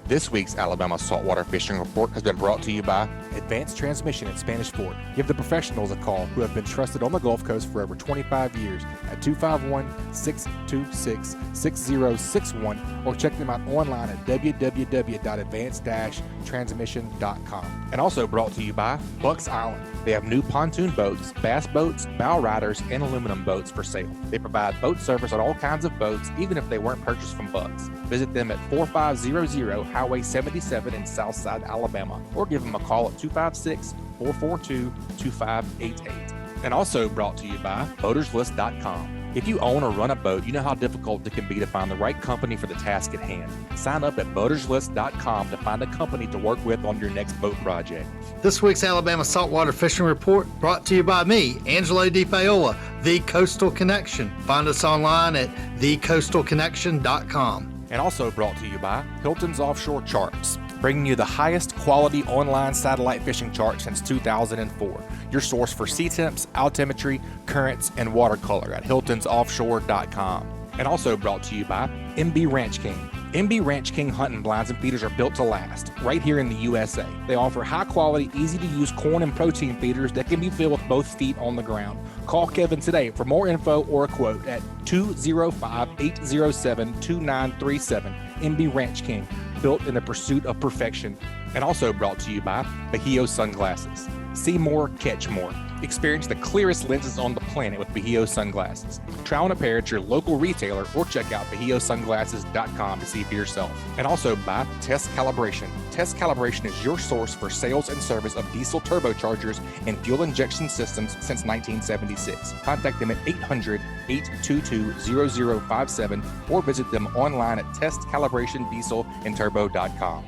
This week's Alabama Saltwater Fishing Report has been brought to you by Advanced Transmission at Spanish Fort. Give the professionals a call who have been trusted on the Gulf Coast for over 25 years at 251-626-6061 or check them out online at www.advanced-transmission.com. And also brought to you by Bucks Island. They have new pontoon boats, bass boats, bow riders, and aluminum boats for sale. They provide boat service on all kinds of boats, even if they weren't purchased from Bucks. Visit them at 4500 Highway 77 in Southside, Alabama, or give them a call at 256-442-2588. And also brought to you by BoatersList.com. If you own or run a boat, you know how difficult it can be to find the right company for the task at hand. Sign up at BoatersList.com to find a company to work with on your next boat project. This week's Alabama Saltwater Fishing Report brought to you by me, Angelo DePaola, The Coastal Connection. Find us online at thecoastalconnection.com. And also brought to you by Hilton's Offshore Charts, bringing you the highest quality online satellite fishing chart since 2004. Your source for sea temps, altimetry, currents, and watercolor at hiltonsoffshore.com. And also brought to you by MB Ranch King. MB Ranch King hunting blinds and feeders are built to last, right here in the USA. They offer high-quality, easy-to-use corn and protein feeders that can be filled with both feet on the ground. Call Kevin today for more info or a quote at 205-807-2937. MB Ranch King, built in the pursuit of perfection. And also brought to you by Bahio Sunglasses. See more, catch more. Experience the clearest lenses on the planet with Bahio Sunglasses. Try on a pair at your local retailer or check out BahioSunglasses.com to see for yourself. And also by Test Calibration. Test Calibration is your source for sales and service of diesel turbochargers and fuel injection systems since 1976. Contact them at 800-822-0057 or visit them online at testcalibrationdieselandturbo.com.